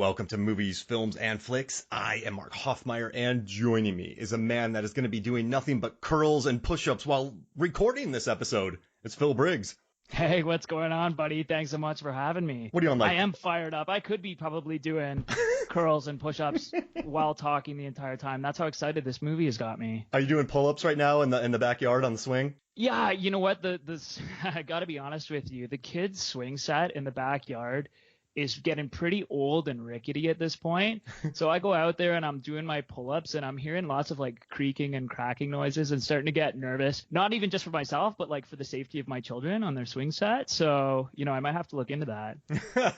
welcome to Movies, Films, and Flicks. I am Mark Hoffmeyer, and joining me is a man that is going to be doing nothing but curls and push-ups while recording this episode. It's Phil Briggs. Hey, what's going on, buddy? Thanks so much for having me. What are you on, like? I am fired up. I could be probably doing curls and push-ups while talking the entire time. That's how excited this movie has got me. Are you doing pull-ups right now in the backyard on the swing? Yeah, you know what? I got to be honest with you. The kids' swing set in the backyard is getting pretty old and rickety at this point. So I go out there and I'm doing my pull-ups and I'm hearing lots of like creaking and cracking noises and starting to get nervous, not even just for myself, but like for the safety of my children on their swing set. So, you know, I might have to look into that.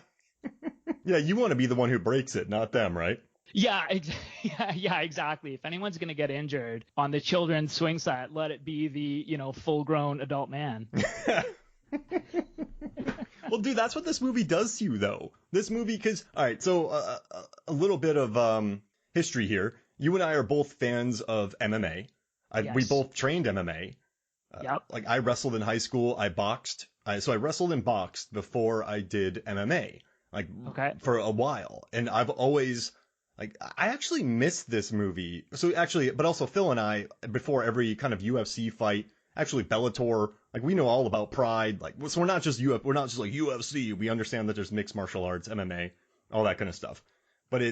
Yeah, you want to be the one who breaks it, not them, right? Yeah, exactly. If anyone's going to get injured on the children's swing set, let it be the, you know, full-grown adult man. Well, dude, that's what this movie does to you, though. This movie, because, all right, so a little bit of history here. You and I are both fans of MMA. Yes. We both trained MMA. Yep. Like, I wrestled in high school. I boxed. So I wrestled and boxed before I did MMA, like, Okay. for a while. And I've always, like, I actually missed this movie. So actually, but also Phil and I, before every kind of UFC fight, actually Bellator, like, we know all about Pride, like, so we're not just like UFC, we understand that there's mixed martial arts, MMA, all that kind of stuff. But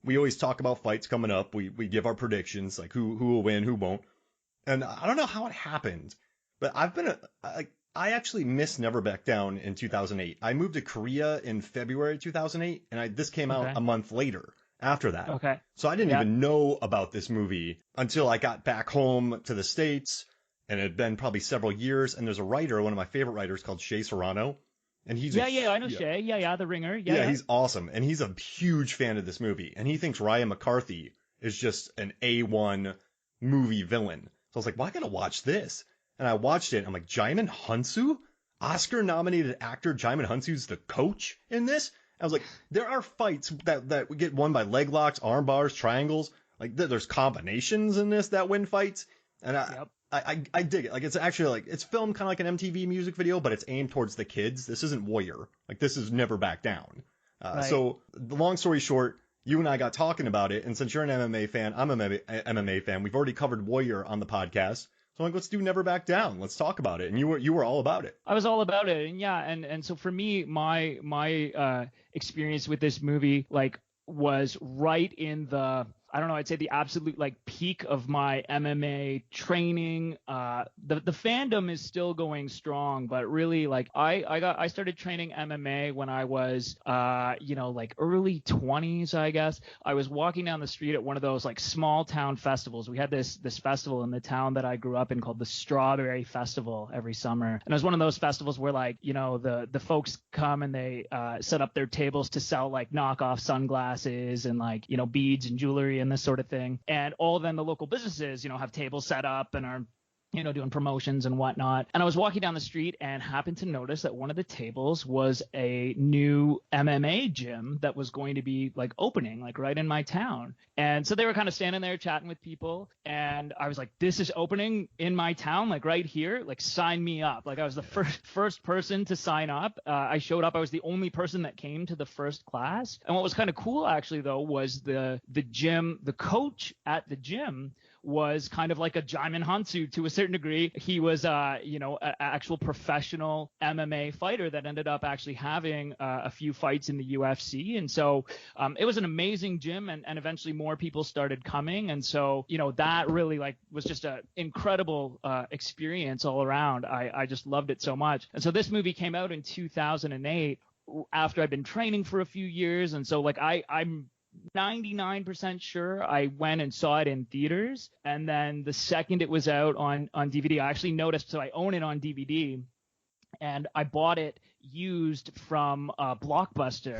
we always talk about fights coming up, we give our predictions, like, who will win, who won't. And I don't know how it happened, but I actually missed Never Back Down in 2008. I moved to Korea in February 2008, and this came out a month later. After that. Okay. So I didn't even know about this movie until I got back home to the States, and it had been probably several years, and there's a writer, one of my favorite writers, called Shea Serrano, and he's I know Shea. Yeah, the Ringer. Yeah, he's awesome, and he's a huge fan of this movie, and he thinks Ryan McCarthy is just an A1 movie villain. So I was like, well, I gotta watch this. And I watched it, and I'm like, Djimon Hounsou? Oscar-nominated actor Djimon Hounsou's the coach in this? I was like, there are fights that get won by leg locks, arm bars, triangles. Like, there's combinations in this that win fights. And I dig it. Like, it's actually like, it's filmed kind of like an MTV music video, but it's aimed towards the kids. This isn't Warrior. Like, this is Never Back Down. Right. So the long story short, you and I got talking about it. And since you're an MMA fan, I'm an MMA fan. We've already covered Warrior on the podcast. So I'm like, let's do Never Back Down. Let's talk about it. And you were all about it. I was all about it. And yeah. And so for me, my experience with this movie, like, was right in the, I don't know, I'd say the absolute like peak of my MMA training. The fandom is still going strong, but really like I started training MMA when I was, like early 20s, I guess. I was walking down the street at one of those like small town festivals. We had this festival in the town that I grew up in called the Strawberry Festival every summer. And it was one of those festivals where like, you know, the folks come and they set up their tables to sell like knockoff sunglasses and like, you know, beads and jewelry and this sort of thing. And all then the local businesses, you know, have tables set up and are, you know, doing promotions and whatnot. And I was walking down the street and happened to notice that one of the tables was a new MMA gym that was going to be like opening like right in my town. And so they were kind of standing there chatting with people. And I was like, this is opening in my town, like right here, like sign me up. Like I was the first person to sign up. I showed up. I was the only person that came to the first class. And what was kind of cool actually though was the gym, the coach at the gym was kind of like a Djimon Hounsou to a certain degree. He was, an actual professional MMA fighter that ended up actually having a few fights in the UFC. And so it was an amazing gym, and eventually more people started coming. And so, you know, that really like was just an incredible experience all around. I just loved it so much. And so this movie came out in 2008 after I'd been training for a few years. And so like I'm 99% sure I went and saw it in theaters, and then the second it was out on DVD, I actually noticed, so I own it on DVD, and I bought it used from Blockbuster,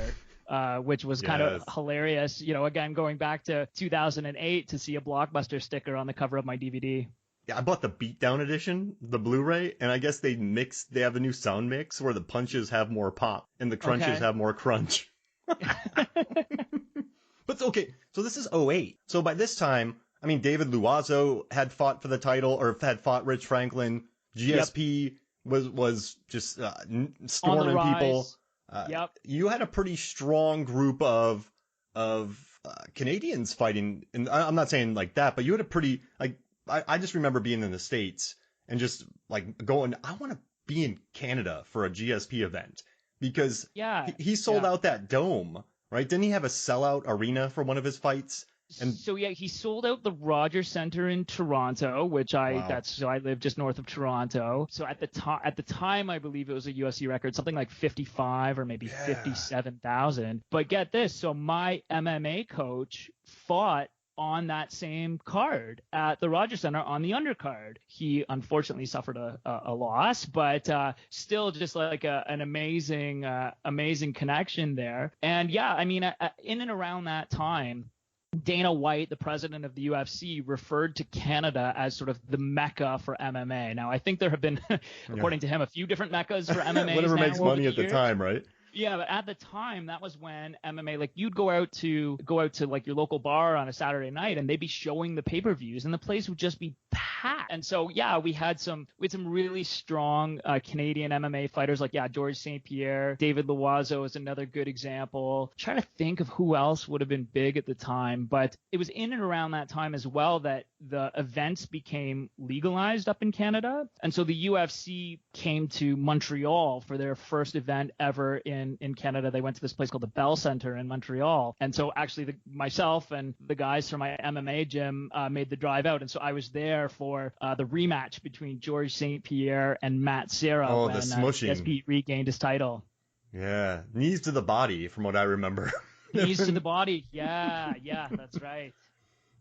which was kind of hilarious. You know, again, going back to 2008 to see a Blockbuster sticker on the cover of my DVD. Yeah, I bought the Beatdown edition, the Blu-ray, and I guess they have a new sound mix where the punches have more pop and the crunches have more crunch. But okay, so this is '08. So by this time, I mean, David Loiseau had fought for the title, or had fought Rich Franklin. GSP was just storming people. You had a pretty strong group of of Canadians fighting. And I'm not saying like that, but you had a pretty, like, I just remember being in the States and just like going, I want to be in Canada for a GSP event because Yeah. he sold out that dome, right? Didn't he have a sellout arena for one of his fights? And So yeah, he sold out the Rogers Center in Toronto, which I wow. I live just north of Toronto. So at the time I believe it was a UFC record, something like 55 or maybe 57,000. But get this, so my MMA coach fought on that same card at the Rogers Center on the undercard. He unfortunately suffered a loss, but still just like an amazing connection there. And yeah, I mean, in and around that time, Dana White, the president of the UFC, referred to Canada as sort of the mecca for MMA. Now, I think there have been, according to him, a few different meccas for MMA. Whatever makes money at the time, right? Yeah, but at the time, that was when MMA, like you'd go out to like your local bar on a Saturday night, and they'd be showing the pay-per-views, and the place would just be packed. And so, yeah, we had some really strong Canadian MMA fighters, like George St. Pierre, David Loiseau is another good example. I'm trying to think of who else would have been big at the time, but it was in and around that time as well that the events became legalized up in Canada, and so the UFC came to Montreal for their first event ever in Canada. They went to this place called the Bell Center in Montreal. And so actually myself and the guys from my MMA gym made the drive out. And so I was there for the rematch between George St. Pierre and Matt Serra when the smushing. GSP regained his title. Yeah, knees to the body from what I remember. Knees to the body. Yeah, that's right.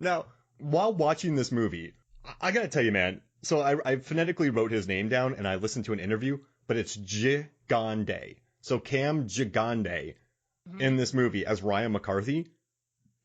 Now, while watching this movie, I got to tell you, man, so I phonetically wrote his name down and I listened to an interview, but it's Gigandet. So Cam Gigandet in this movie as Ryan McCarthy,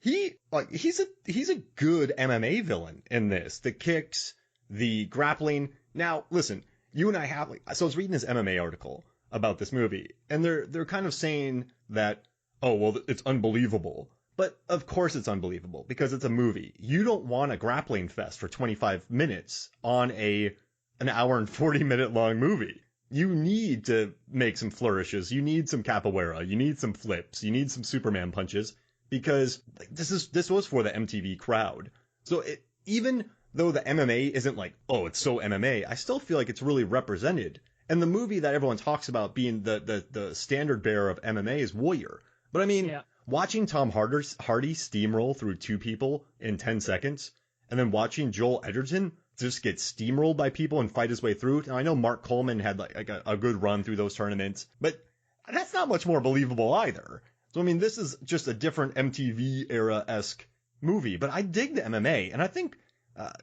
he's a good MMA villain in this. The kicks, the grappling. Now, listen, you and I so I was reading this MMA article about this movie, and they're kind of saying that, oh, well, it's unbelievable. But of course it's unbelievable because it's a movie. You don't want a grappling fest for 25 minutes on an hour and 40-minute long movie. You need to make some flourishes. You need some capoeira. You need some flips. You need some Superman punches because this was for the MTV crowd. So even though the MMA isn't like, oh, it's so MMA, I still feel like it's really represented. And the movie that everyone talks about being the standard bearer of MMA is Warrior. But I mean, watching Tom Hardy steamroll through two people in 10 seconds and then watching Joel Edgerton just get steamrolled by people and fight his way through. Now, I know Mark Coleman had like a good run through those tournaments, but that's not much more believable either. So, I mean, this is just a different MTV era-esque movie, but I dig the MMA, and I think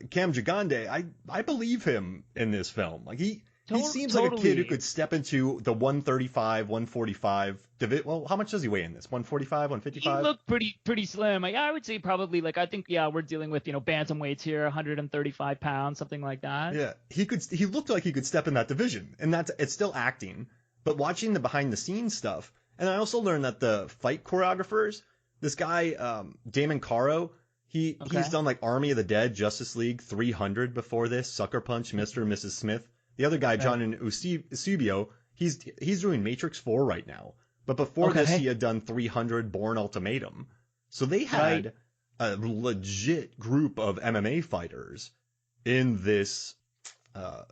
Cam Gigandet, I believe him in this film. Like, he seems like a kid who could step into the 135, 145 division. Well, how much does he weigh in this? 145, 155? He looked pretty slim. Like, I would say probably, like, I think, we're dealing with, bantamweights here, 135 pounds, something like that. Yeah, he looked like he could step in that division, and it's still acting. But watching the behind the scenes stuff, and I also learned that the fight choreographers, this guy, Damon Caro, he's done like Army of the Dead, Justice League, 300 before this, Sucker Punch, Mr. and Mrs. Smith. The other guy, John Eusebio, he's doing Matrix 4 right now. But before this, he had done 300, Bourne Ultimatum. So they had a legit group of MMA fighters in this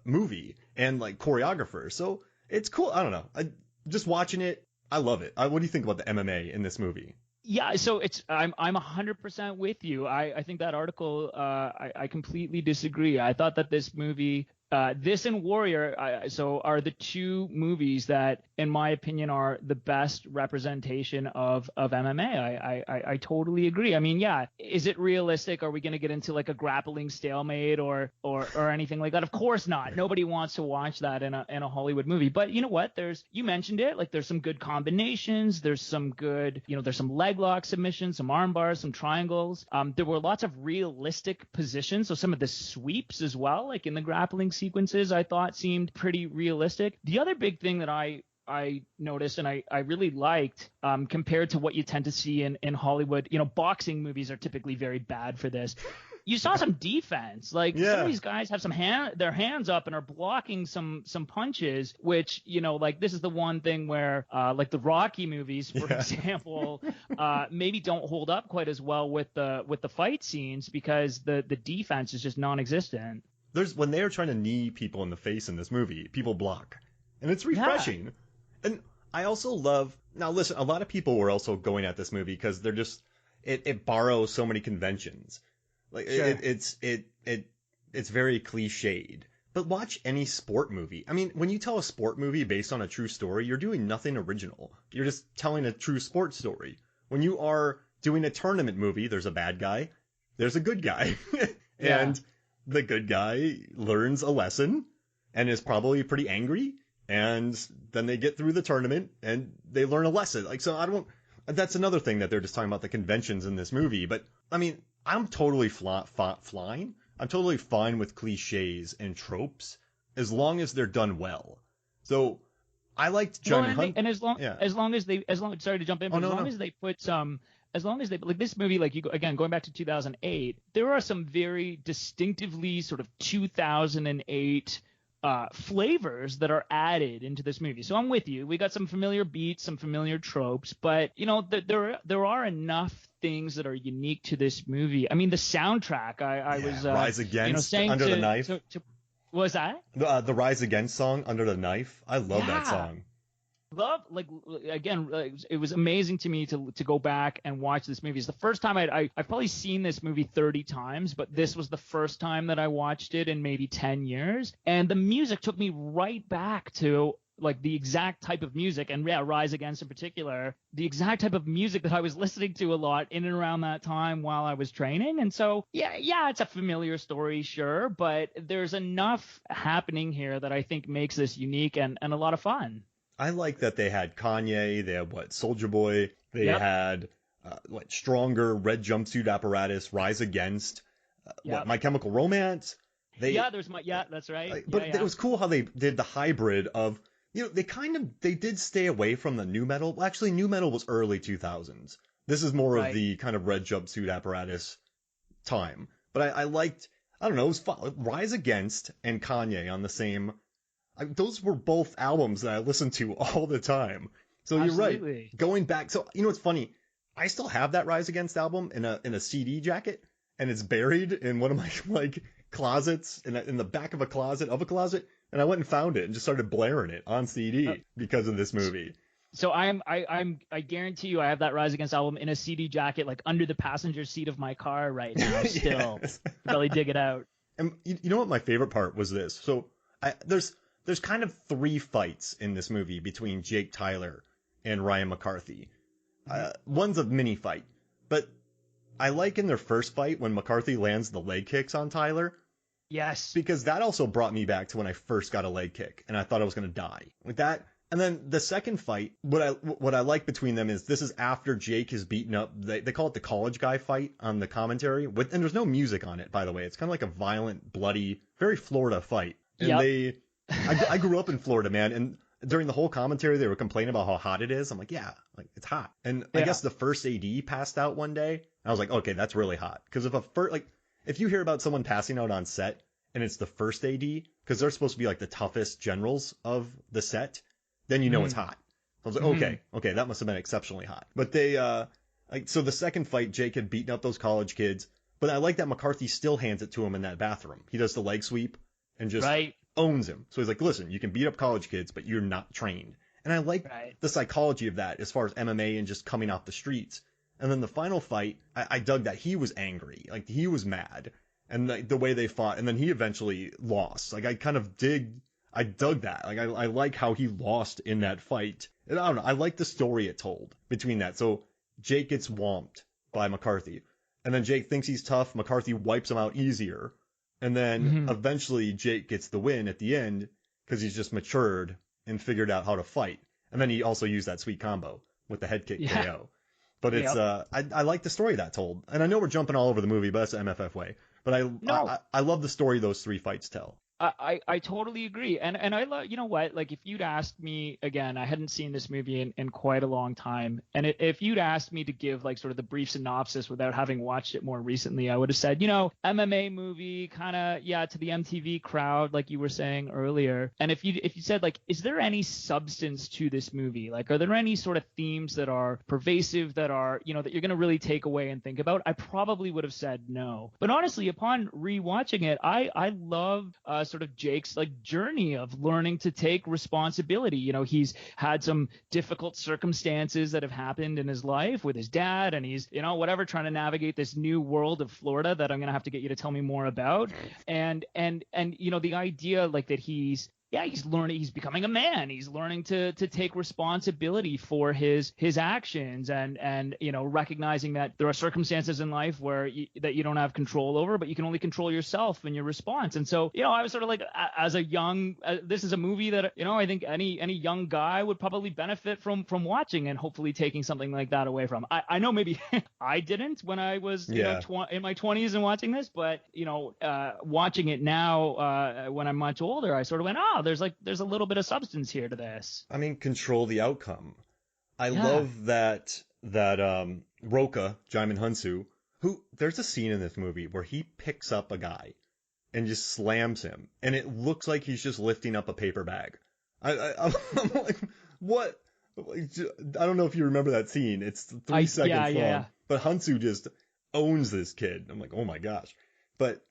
movie and like choreographers. So it's cool. I don't know. Just watching it, I love it. What do you think about the MMA in this movie? Yeah, so I'm 100% with you. I think that article, I completely disagree. I thought that this movie, this and Warrior, are the two movies that, in my opinion, are the best representation of MMA. I totally agree. I mean, yeah, is it realistic? Are we going to get into like a grappling stalemate or anything like that? Of course not. Nobody wants to watch that in a Hollywood movie. But you know what? You mentioned it. Like, there's some good combinations. There's some good, there's some leg lock submissions, some arm bars, some triangles. There were lots of realistic positions. So some of the sweeps as well, like in the grappling sequences, I thought seemed pretty realistic. The other big thing that I noticed and I really liked, compared to what you tend to see in Hollywood, boxing movies are typically very bad for this. you saw some defense. Like some Yeah. of these guys have their hands up and are blocking some punches, which, like this is the one thing where like the Rocky movies, for example, maybe don't hold up quite as well with the fight scenes because the defense is just non-existent. When they are trying to knee people in the face in this movie, people block. And it's refreshing. Yeah. And I also love, now listen, a lot of people were also going at this movie because they're just, it borrows so many conventions. Like sure. It's very cliched. But watch any sport movie. I mean, when you tell a sport movie based on a true story, you're doing nothing original. You're just telling a true sports story. When you are doing a tournament movie, there's a bad guy, there's a good guy. And the good guy learns a lesson and is probably pretty angry. And then they get through the tournament and they learn a lesson. Like, so that's another thing that they're just talking about the conventions in this movie. But I mean, I'm totally flying. I'm totally fine with cliches and tropes as long as they're done well. So I liked Djimon Hounsou. As long as sorry to jump in, but as they put some, as long as they, like this movie, like again, going back to 2008, there are some very distinctively sort of 2008 flavors that are added into this movie. So I'm with you. We got some familiar beats, some familiar tropes, but there are enough things that are unique to this movie. I mean, the soundtrack. I was Rise Against, saying Under the Knife. What was that? The Rise Against song, Under the Knife. I love that song. It was amazing to me to go back and watch this movie. It's the first time I've probably seen this movie 30 times, but this was the first time that I watched it in maybe 10 years. And the music took me right back to like the exact type of music, and Rise Against in particular, the exact type of music that I was listening to a lot in and around that time while I was training. And so, it's a familiar story, sure, but there's enough happening here that I think makes this unique and a lot of fun. I like that they had Kanye, they had Soulja Boy, they had Stronger, Red Jumpsuit Apparatus, Rise Against, My Chemical Romance. That's right. But it was cool how they did the hybrid of, they did stay away from the nu metal. Well, actually, nu metal was early 2000s. This is more of the kind of Red Jumpsuit Apparatus time. But I liked, I don't know, it was fun. Rise Against and Kanye on the same. Those were both albums that I listened to all the time. So Absolutely. You're right. Going back, so what's funny? I still have that Rise Against album in a CD jacket, and it's buried in one of my closets in the back of a closet, and I went and found it and just started blaring it on CD because of this movie. So I guarantee you I have that Rise Against album in a CD jacket, like under the passenger seat of my car right now. Still, probably dig it out. And you know what my favorite part was this? So there's kind of 3 fights in this movie between Jake Tyler and Ryan McCarthy. One's a mini fight, but I like in their first fight when McCarthy lands the leg kicks on Tyler. Yes. Because that also brought me back to when I first got a leg kick and I thought I was going to die. With that, and then the second fight, what I like between them is this is after Jake is beaten up. They call it the college guy fight on the commentary, and there's no music on it, by the way. It's kind of like a violent, bloody, very Florida fight. And I grew up in Florida, man, and during the whole commentary, they were complaining about how hot it is. I'm like, it's hot. And I guess the first AD passed out one day. I was like, okay, that's really hot. Because if you hear about someone passing out on set and it's the first AD, because they're supposed to be like the toughest generals of the set, then you know it's hot. I was like, okay, that must have been exceptionally hot. But they, so the second fight, Jake had beaten up those college kids. But I like that McCarthy still hands it to him in that bathroom. He does the leg sweep and just owns him. So he's like, listen, you can beat up college kids, but you're not trained. And I like the psychology of that as far as MMA and just coming off the streets. And then the final fight, I dug that he was angry. Like, he was mad. And the way they fought. And then he eventually lost. Like, I dug that. Like, I like how he lost in that fight. And I don't know. I like the story it told between that. So Jake gets whomped by McCarthy. And then Jake thinks he's tough. McCarthy wipes him out easier. And then eventually Jake gets the win at the end because he's just matured and figured out how to fight. And then he also used that sweet combo with the head kick KO. But it's I like the story that told. And I know we're jumping all over the movie, but that's the MFF way. But I love the story those 3 fights tell. I totally agree. And I love, you know what, like if you'd asked me again, I hadn't seen this movie in quite a long time. And if you'd asked me to give like sort of the brief synopsis without having watched it more recently, I would have said, MMA movie kind of, yeah, to the MTV crowd, like you were saying earlier. And if you said like, is there any substance to this movie? Like, are there any sort of themes that are pervasive, that are, that you're going to really take away and think about? I probably would have said no. But honestly, upon rewatching it, I love sort of Jake's like journey of learning to take responsibility. He's had some difficult circumstances that have happened in his life with his dad, and he's, whatever, trying to navigate this new world of Florida that I'm going to have to get you to tell me more about. And the idea like that he's learning, he's becoming a man. He's learning to take responsibility for his actions, and recognizing that there are circumstances in life where that you don't have control over, but you can only control yourself and your response. And so, I was sort of like, as a young, this is a movie that, I think any young guy would probably benefit from watching, and hopefully taking something like that away from. I know maybe I didn't when I was in my 20s and watching this, but watching it now when I'm much older, I sort of went, oh, there's a little bit of substance here to this. I mean, control the outcome. I love that Roka, Djimon Hounsou, who, there's a scene in this movie where he picks up a guy and just slams him, and it looks like he's just lifting up a paper bag. I'm like, what? I don't know if you remember that scene. It's 3 seconds long. Yeah. But Hounsou just owns this kid. I'm like, oh my gosh. But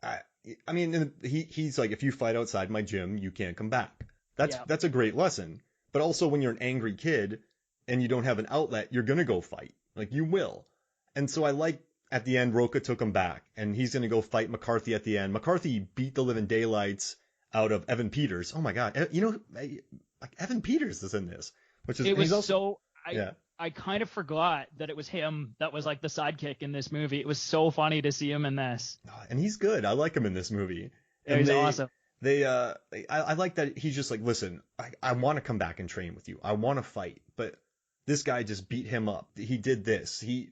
I mean, he's like, if you fight outside my gym, you can't come back. That's a great lesson. But also, when you're an angry kid and you don't have an outlet, you're going to go fight. Like, you will. And so I like, at the end, Roka took him back, and he's going to go fight McCarthy at the end. McCarthy beat the living daylights out of Evan Peters. Oh my God. Like, Evan Peters is in this, which is, I kind of forgot that it was him that was like the sidekick in this movie. It was so funny to see him in this. And he's good. I like him in this movie. Yeah, he's awesome. I like that he's just like, listen, I want to come back and train with you. I want to fight, but this guy just beat him up. He did this. He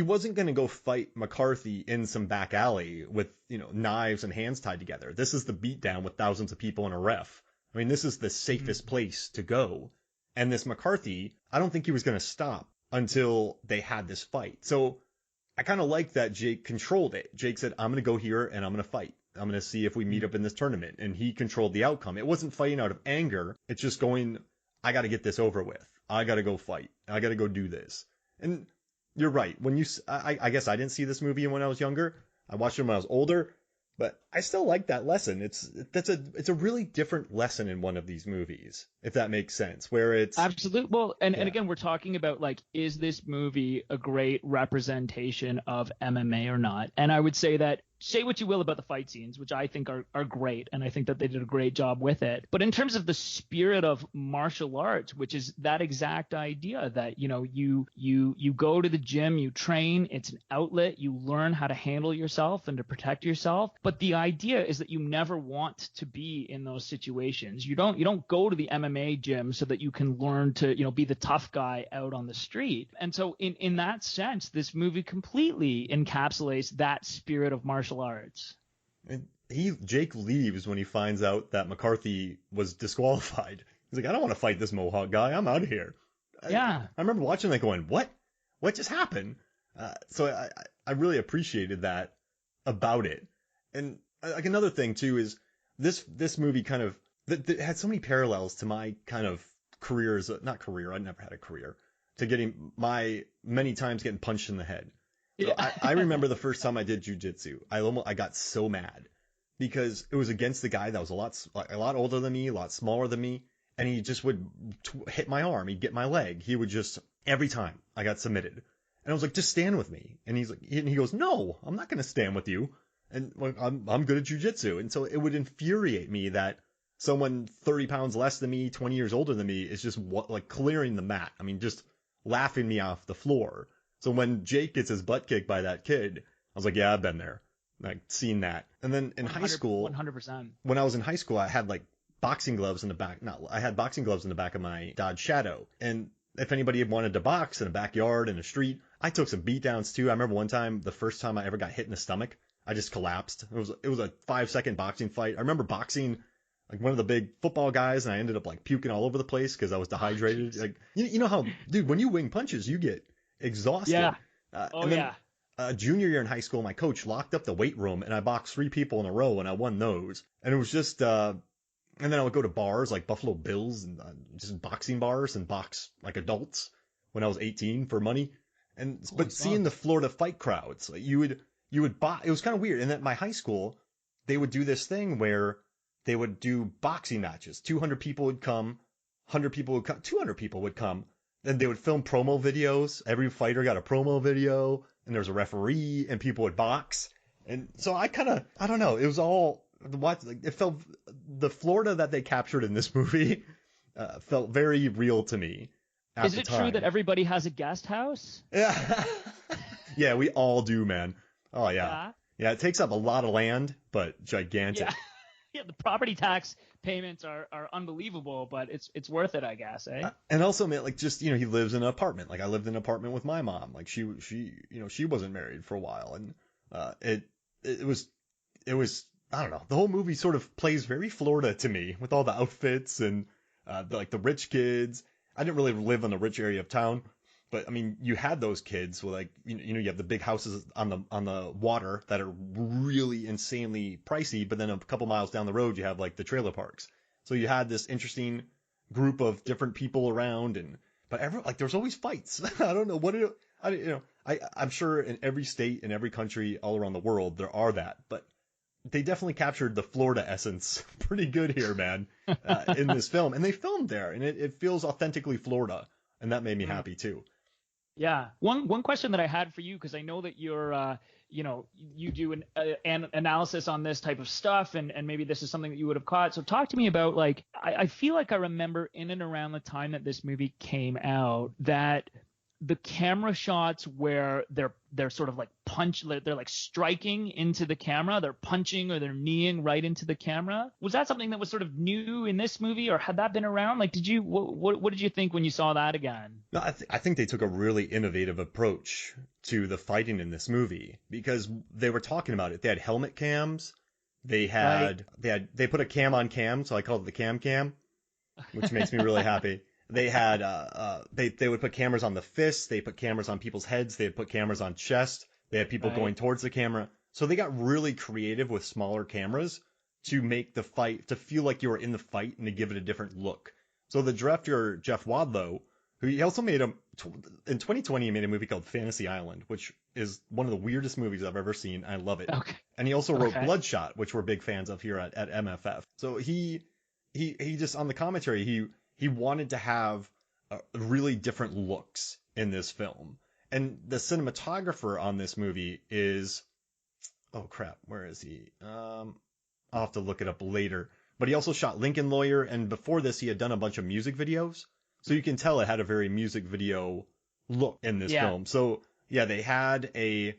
wasn't going to go fight McCarthy in some back alley with, knives and hands tied together. This is the beatdown with thousands of people in a ref. I mean, this is the safest place to go. And this McCarthy, I don't think he was going to stop until they had this fight. So I kind of like that Jake controlled it. Jake said, I'm going to go here and I'm going to fight. I'm going to see if we meet up in this tournament. And he controlled the outcome. It wasn't fighting out of anger. It's just going, I got to get this over with. I got to go fight. I got to go do this. And you're right. I guess I didn't see this movie when I was younger. I watched it when I was older. But I still like that lesson. It's a really different lesson in one of these movies, if that makes sense. Where it's absolutely well, and again, we're talking about like, is this movie a great representation of MMA or not? And I would say that, say what you will about the fight scenes, which I think are great, and I think that they did a great job with it. But in terms of the spirit of martial arts, which is that exact idea that, you go to the gym, you train, it's an outlet, you learn how to handle yourself and to protect yourself. But the idea is that you never want to be in those situations. You don't go to the MMA gym so that you can learn to, be the tough guy out on the street. And so in that sense, this movie completely encapsulates that spirit of martial arts. And Jake leaves when he finds out that McCarthy was disqualified. He's like, I don't want to fight this Mohawk guy. I'm out of here. I remember watching that going, what just happened? So I really appreciated that about it. And like another thing too is this movie kind of that had so many parallels to my kind of careers. Not career. I never had a career. To getting many times getting punched in the head. So I remember the first time I did jujitsu, I got so mad because it was against the guy that was a lot older than me, a lot smaller than me, and he just would hit my arm, he'd get my leg, he would just every time I got submitted, and I was like, just stand with me, and he goes, no, I'm not going to stand with you, and I'm good at jujitsu, and so it would infuriate me that someone 30 pounds less than me, 20 years older than me, is just like clearing the mat. I mean, just laughing me off the floor. So when Jake gets his butt kicked by that kid, I was like, yeah, I've been there. Like, seen that. And then in high school, 100%. When I was in high school, I had like boxing gloves in the back. I had boxing gloves in the back of my Dodge Shadow. And if anybody wanted to box in a backyard, in a street, I took some beat downs too. I remember one time, the first time I ever got hit in the stomach, I just collapsed. It was a 5-second boxing fight. I remember boxing like one of the big football guys, and I ended up like puking all over the place because I was dehydrated. Like you know how, dude, when you wing punches, you get exhausted. Yeah. And then, junior year in high school, my coach locked up the weight room, and I boxed 3 people in a row, and I won those. And it was just, and then I would go to bars like Buffalo Bills and just boxing bars and box like adults when I was 18 for money. But seeing the Florida fight crowds, like you would box. It was kind of weird. And at my high school, they would do this thing where they would do boxing matches. 200 people would come, 100 people would come, 200 people would come. Then they would film promo videos. Every fighter got a promo video, and there was a referee, and people would box. And so I don't know. It was all it felt, the Florida that they captured in this movie felt very real to me. Is it true that everybody has a guest house? Yeah. Yeah, we all do, man. Oh yeah. Yeah, it takes up a lot of land, but gigantic. Yeah. Yeah, the property tax payments are unbelievable, but it's worth it, I guess, eh? And also, man, like just, he lives in an apartment. Like I lived in an apartment with my mom. Like she wasn't married for a while, and it was I don't know. The whole movie sort of plays very Florida to me with all the outfits and the rich kids. I didn't really live in the rich area of town, but I mean, you had those kids with like, you have the big houses on the water that are really insanely pricey, but then a couple miles down the road, you have like the trailer parks. So you had this interesting group of different people around, but there's always fights. I don't know I'm sure in every state, in every country all around the world, there are that, but they definitely captured the Florida essence pretty good here, man, in this film. And they filmed there, and it feels authentically Florida, and that made me happy too. Yeah. One question that I had for you, because I know that you're, you do an analysis on this type of stuff, and maybe this is something that you would have caught. So talk to me about, like, I feel like I remember in and around the time that this movie came out that the camera shots where they're sort of like they're like striking into the camera, they're punching or they're kneeing right into the camera. Was that something that was sort of new in this movie, or had that been around? Like, what did you think when you saw that again? No, I think they took a really innovative approach to the fighting in this movie, because they were talking about it. They had helmet cams. They put a cam on cam, so I called it the cam, which makes me really happy. They had they would put cameras on the fists, they put cameras on people's heads, they would put cameras on chest, they had people going towards the camera. So they got really creative with smaller cameras to make the fight to feel like you were in the fight and to give it a different look. So the director Jeff Wadlow, who he also made in 2020 he made a movie called Fantasy Island, which is one of the weirdest movies I've ever seen. I love it. Okay. And he also wrote Bloodshot, which we're big fans of here at MFF. So he just, on the commentary, he wanted to have really different looks in this film. And the cinematographer on this movie is, oh crap, where is he? I'll have to look it up later. But he also shot Lincoln Lawyer, and before this he had done a bunch of music videos. So you can tell it had a very music video look in this film. So yeah, they had a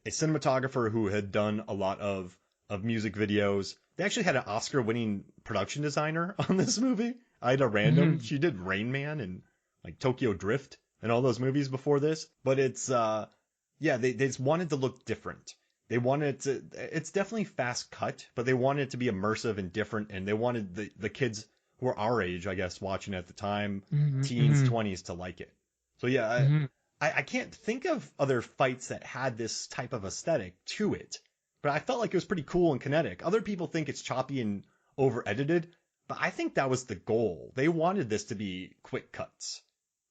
cinematographer who had done a lot of music videos. They actually had an Oscar-winning production designer on this movie. Ida Random. She did Rain Man and like Tokyo Drift and all those movies before this. But it's they just wanted to look different. They wanted to, it's definitely fast cut, but they wanted it to be immersive and different, and they wanted the kids who were our age, I guess, watching at the time, teens, 20s, to like it. So yeah, I can't think of other fights that had this type of aesthetic to it, but I felt like it was pretty cool and kinetic. Other people think it's choppy and over edited, but I think that was the goal. They wanted this to be quick cuts,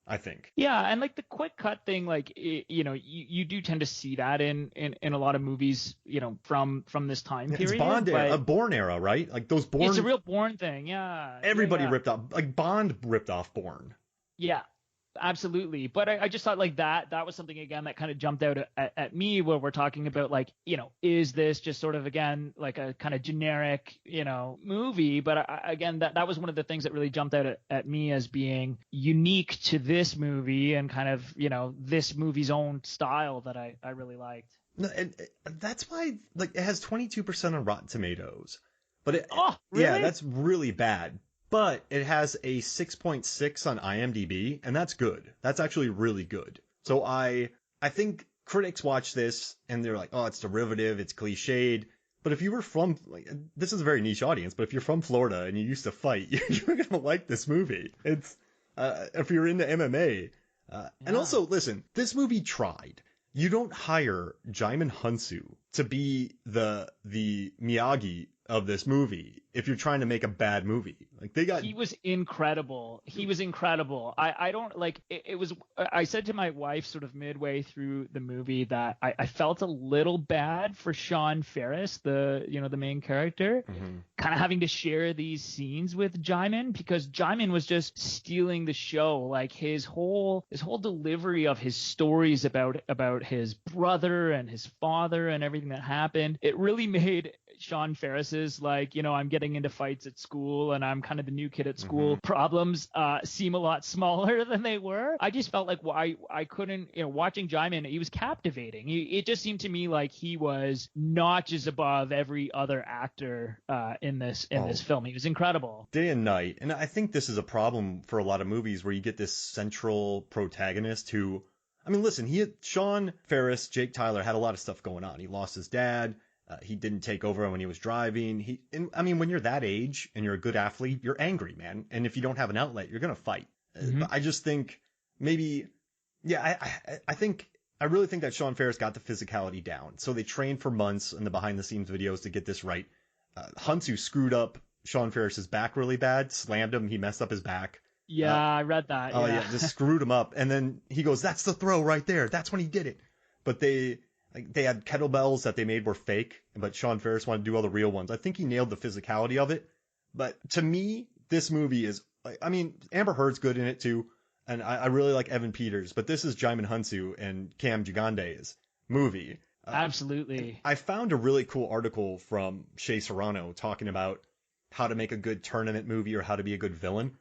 I think. Yeah, and like the quick cut thing, like you do tend to see that in a lot of movies, from this time period. It's Bond era, a Bourne era, right? Like those Bourne. It's a real Bourne thing, yeah. Everybody ripped off, like Bond ripped off Bourne. Yeah. Absolutely. But I just thought like that was something, again, that kind of jumped out at me, where we're talking about like, is this just sort of, again, like a kind of generic, movie? But again, that was one of the things that really jumped out at me as being unique to this movie and kind of, this movie's own style that I really liked. No, and that's why, like, it has 22% on Rotten Tomatoes. But really? Yeah, that's really bad. But it has a 6.6 on IMDb, and that's good. That's actually really good. So I think critics watch this and they're like, oh, it's derivative, it's cliched. But if you were from, like, this is a very niche audience, but if you're from Florida and you used to fight, you're going to like this movie. It's, if you're into MMA. And also, listen, this movie tried. You don't hire Djimon Hounsou to be the Miyagi of this movie if you're trying to make a bad movie. Like, he was incredible. I don't like it was, I said to my wife sort of midway through the movie that I felt a little bad for Sean Faris, the main character, kind of having to share these scenes with Djimon, because Djimon was just stealing the show. Like his whole delivery of his stories about his brother and his father and everything that happened, it really made Sean Faris's, like, I'm getting into fights at school and I'm kind of the new kid at school problems seem a lot smaller than they were. I just felt like I couldn't, watching Djimon, he was captivating. It just seemed to me like he was notches above every other actor in this film. He was incredible. Day and night. And I think this is a problem for a lot of movies where you get this central protagonist who, I mean, listen, Sean Faris, Jake Tyler had a lot of stuff going on. He lost his dad. He didn't take over when he was driving. When you're that age and you're a good athlete, you're angry, man. And if you don't have an outlet, you're going to fight. But I just think maybe, I really think that Sean Faris got the physicality down. So they trained for months in the behind the scenes videos to get this right. Hounsou screwed up Sean Faris's back really bad, slammed him. He messed up his back. Yeah, I read that. Oh yeah, just screwed him up. And then he goes, that's the throw right there. That's when he did it. But they had kettlebells that they made were fake, but Sean Faris wanted to do all the real ones. I think he nailed the physicality of it. But to me, this movie is, Amber Heard's good in it too. And I really like Evan Peters, but this is Djimon Hounsou and Cam Gigandet's movie. Absolutely. I found a really cool article from Shea Serrano talking about how to make a good tournament movie or how to be a good villain.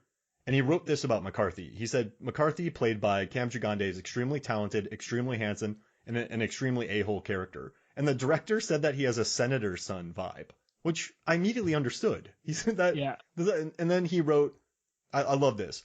And he wrote this about McCarthy. He said, McCarthy, played by Cam Gigandet, is extremely talented, extremely handsome, and an extremely a-hole character. And the director said that he has a senator's son vibe, which I immediately understood. He said that. Yeah. And then he wrote, I love this.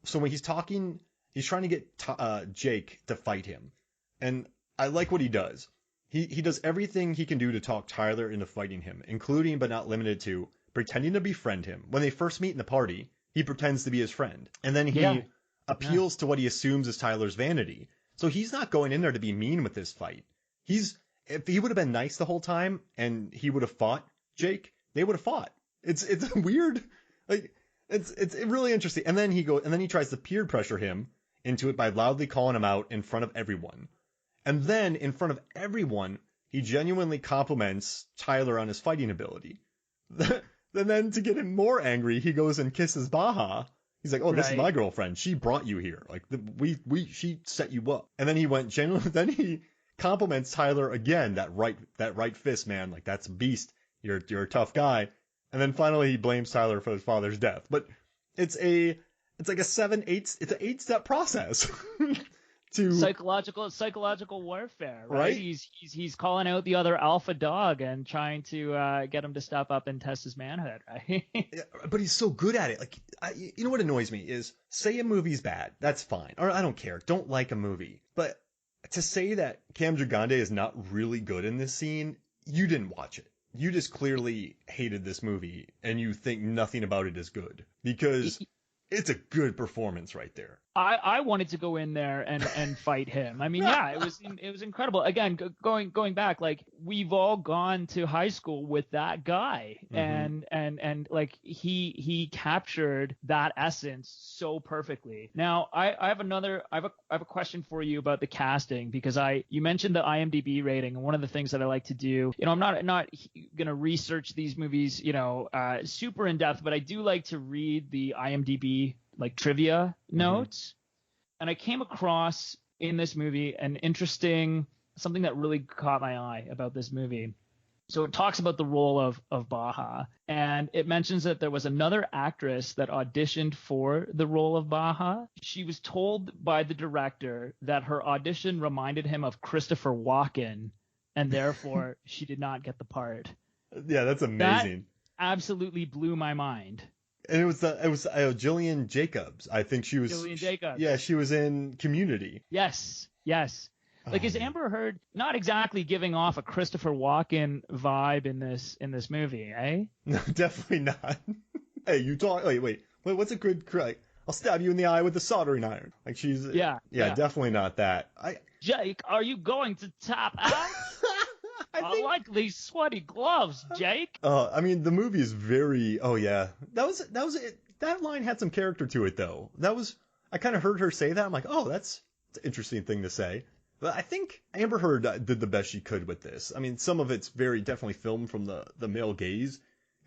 So when he's talking, he's trying to get Jake to fight him. And I like what he does. He does everything he can do to talk Tyler into fighting him, including but not limited to pretending to befriend him. When they first meet in the party, he pretends to be his friend. And then he appeals to what he assumes is Tyler's vanity. So he's not going in there to be mean with this fight. If he would have been nice the whole time and he would have fought Jake, they would have fought. It's weird. Like, it's really interesting. And then he tries to peer pressure him into it by loudly calling him out in front of everyone. And then in front of everyone, he genuinely compliments Tyler on his fighting ability. And then to get him more angry, he goes and kisses Baha. He's like, oh, this is my girlfriend. She brought you here. Like, she set you up. And then then he compliments Tyler again, that right fist, man. Like, that's a beast. You're a tough guy. And then finally he blames Tyler for his father's death. But it's like a 8-step process. To psychological warfare, right? He's calling out the other alpha dog and trying to get him to step up and test his manhood, right? Yeah, but he's so good at it. Like, you know what annoys me is, say a movie's bad, that's fine, or I don't care, don't like a movie. But to say that Cam Gigandet is not really good in this scene, you didn't watch it. You just clearly hated this movie, and you think nothing about it is good because it's a good performance right there. I wanted to go in there and fight him. I mean, yeah, it was incredible. Again, going back, like, we've all gone to high school with that guy, and like he captured that essence so perfectly. Now, I have a question for you about the casting, because you mentioned the IMDb rating, and one of the things that I like to do, I'm not gonna research these movies, super in depth, but I do like to read the IMDb like trivia notes. And I came across in this movie something that really caught my eye about this movie. So it talks about the role of Baha, and it mentions that there was another actress that auditioned for the role of Baha. She was told by the director that her audition reminded him of Christopher Walken, and therefore she did not get the part. Yeah, that's amazing. That absolutely blew my mind. And it was Jillian Jacobs. I think she was. Jillian Jacobs. Yeah, she was in Community. Yes. Like, is man. Amber Heard not exactly giving off a Christopher Walken vibe in this movie, eh? No, definitely not. Hey, you talk. Wait. What's a good cry? I'll stab you in the eye with a soldering iron. Like she's. Yeah. Definitely not that. Jake, are you going to tap out? I like these sweaty gloves, Jake. I mean, the movie is very. Oh yeah, that was it. That line had some character to it though. I kind of heard her say that. I'm like, oh, that's an interesting thing to say. But I think Amber Heard did the best she could with this. I mean, some of it's very definitely filmed from the male gaze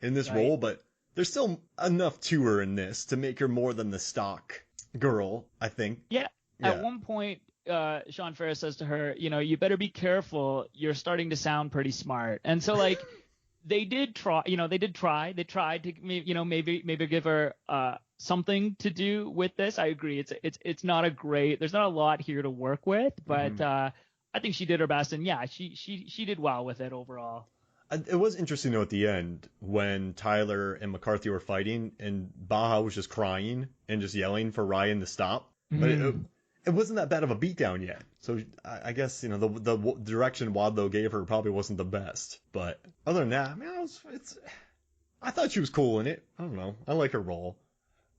in this role, but there's still enough to her in this to make her more than the stock girl, I think. Yeah. At one point, Sean Faris says to her, you better be careful. You're starting to sound pretty smart. And so, like, they tried to, maybe give her something to do with this. I agree. It's not there's not a lot here to work with, but I think she did her best, and yeah, she did well with it overall. It was interesting though at the end when Tyler and McCarthy were fighting and Baja was just crying and just yelling for Ryan to stop. But it wasn't that bad of a beatdown yet. So I guess, the direction Wadlow gave her probably wasn't the best. But other than that, I mean, I thought she was cool in it. I don't know. I like her role.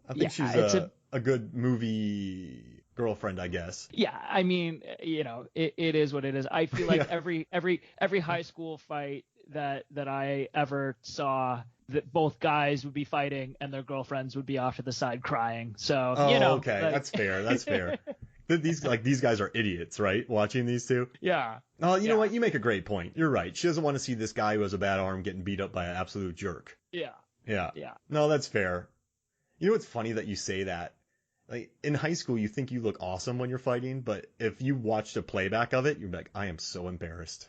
I think she's a good movie girlfriend, I guess. Yeah, I mean, it is what it is. I feel like every high school fight that I ever saw, that both guys would be fighting and their girlfriends would be off to the side crying. So, okay, that's fair. That's fair. These guys are idiots, right? Watching these two. Yeah. Oh, you know what? You make a great point. You're right. She doesn't want to see this guy who has a bad arm getting beat up by an absolute jerk. Yeah. Yeah. Yeah. No, that's fair. You know what's funny that you say that? Like in high school, you think you look awesome when you're fighting, but if you watched a playback of it, you're like, I am so embarrassed.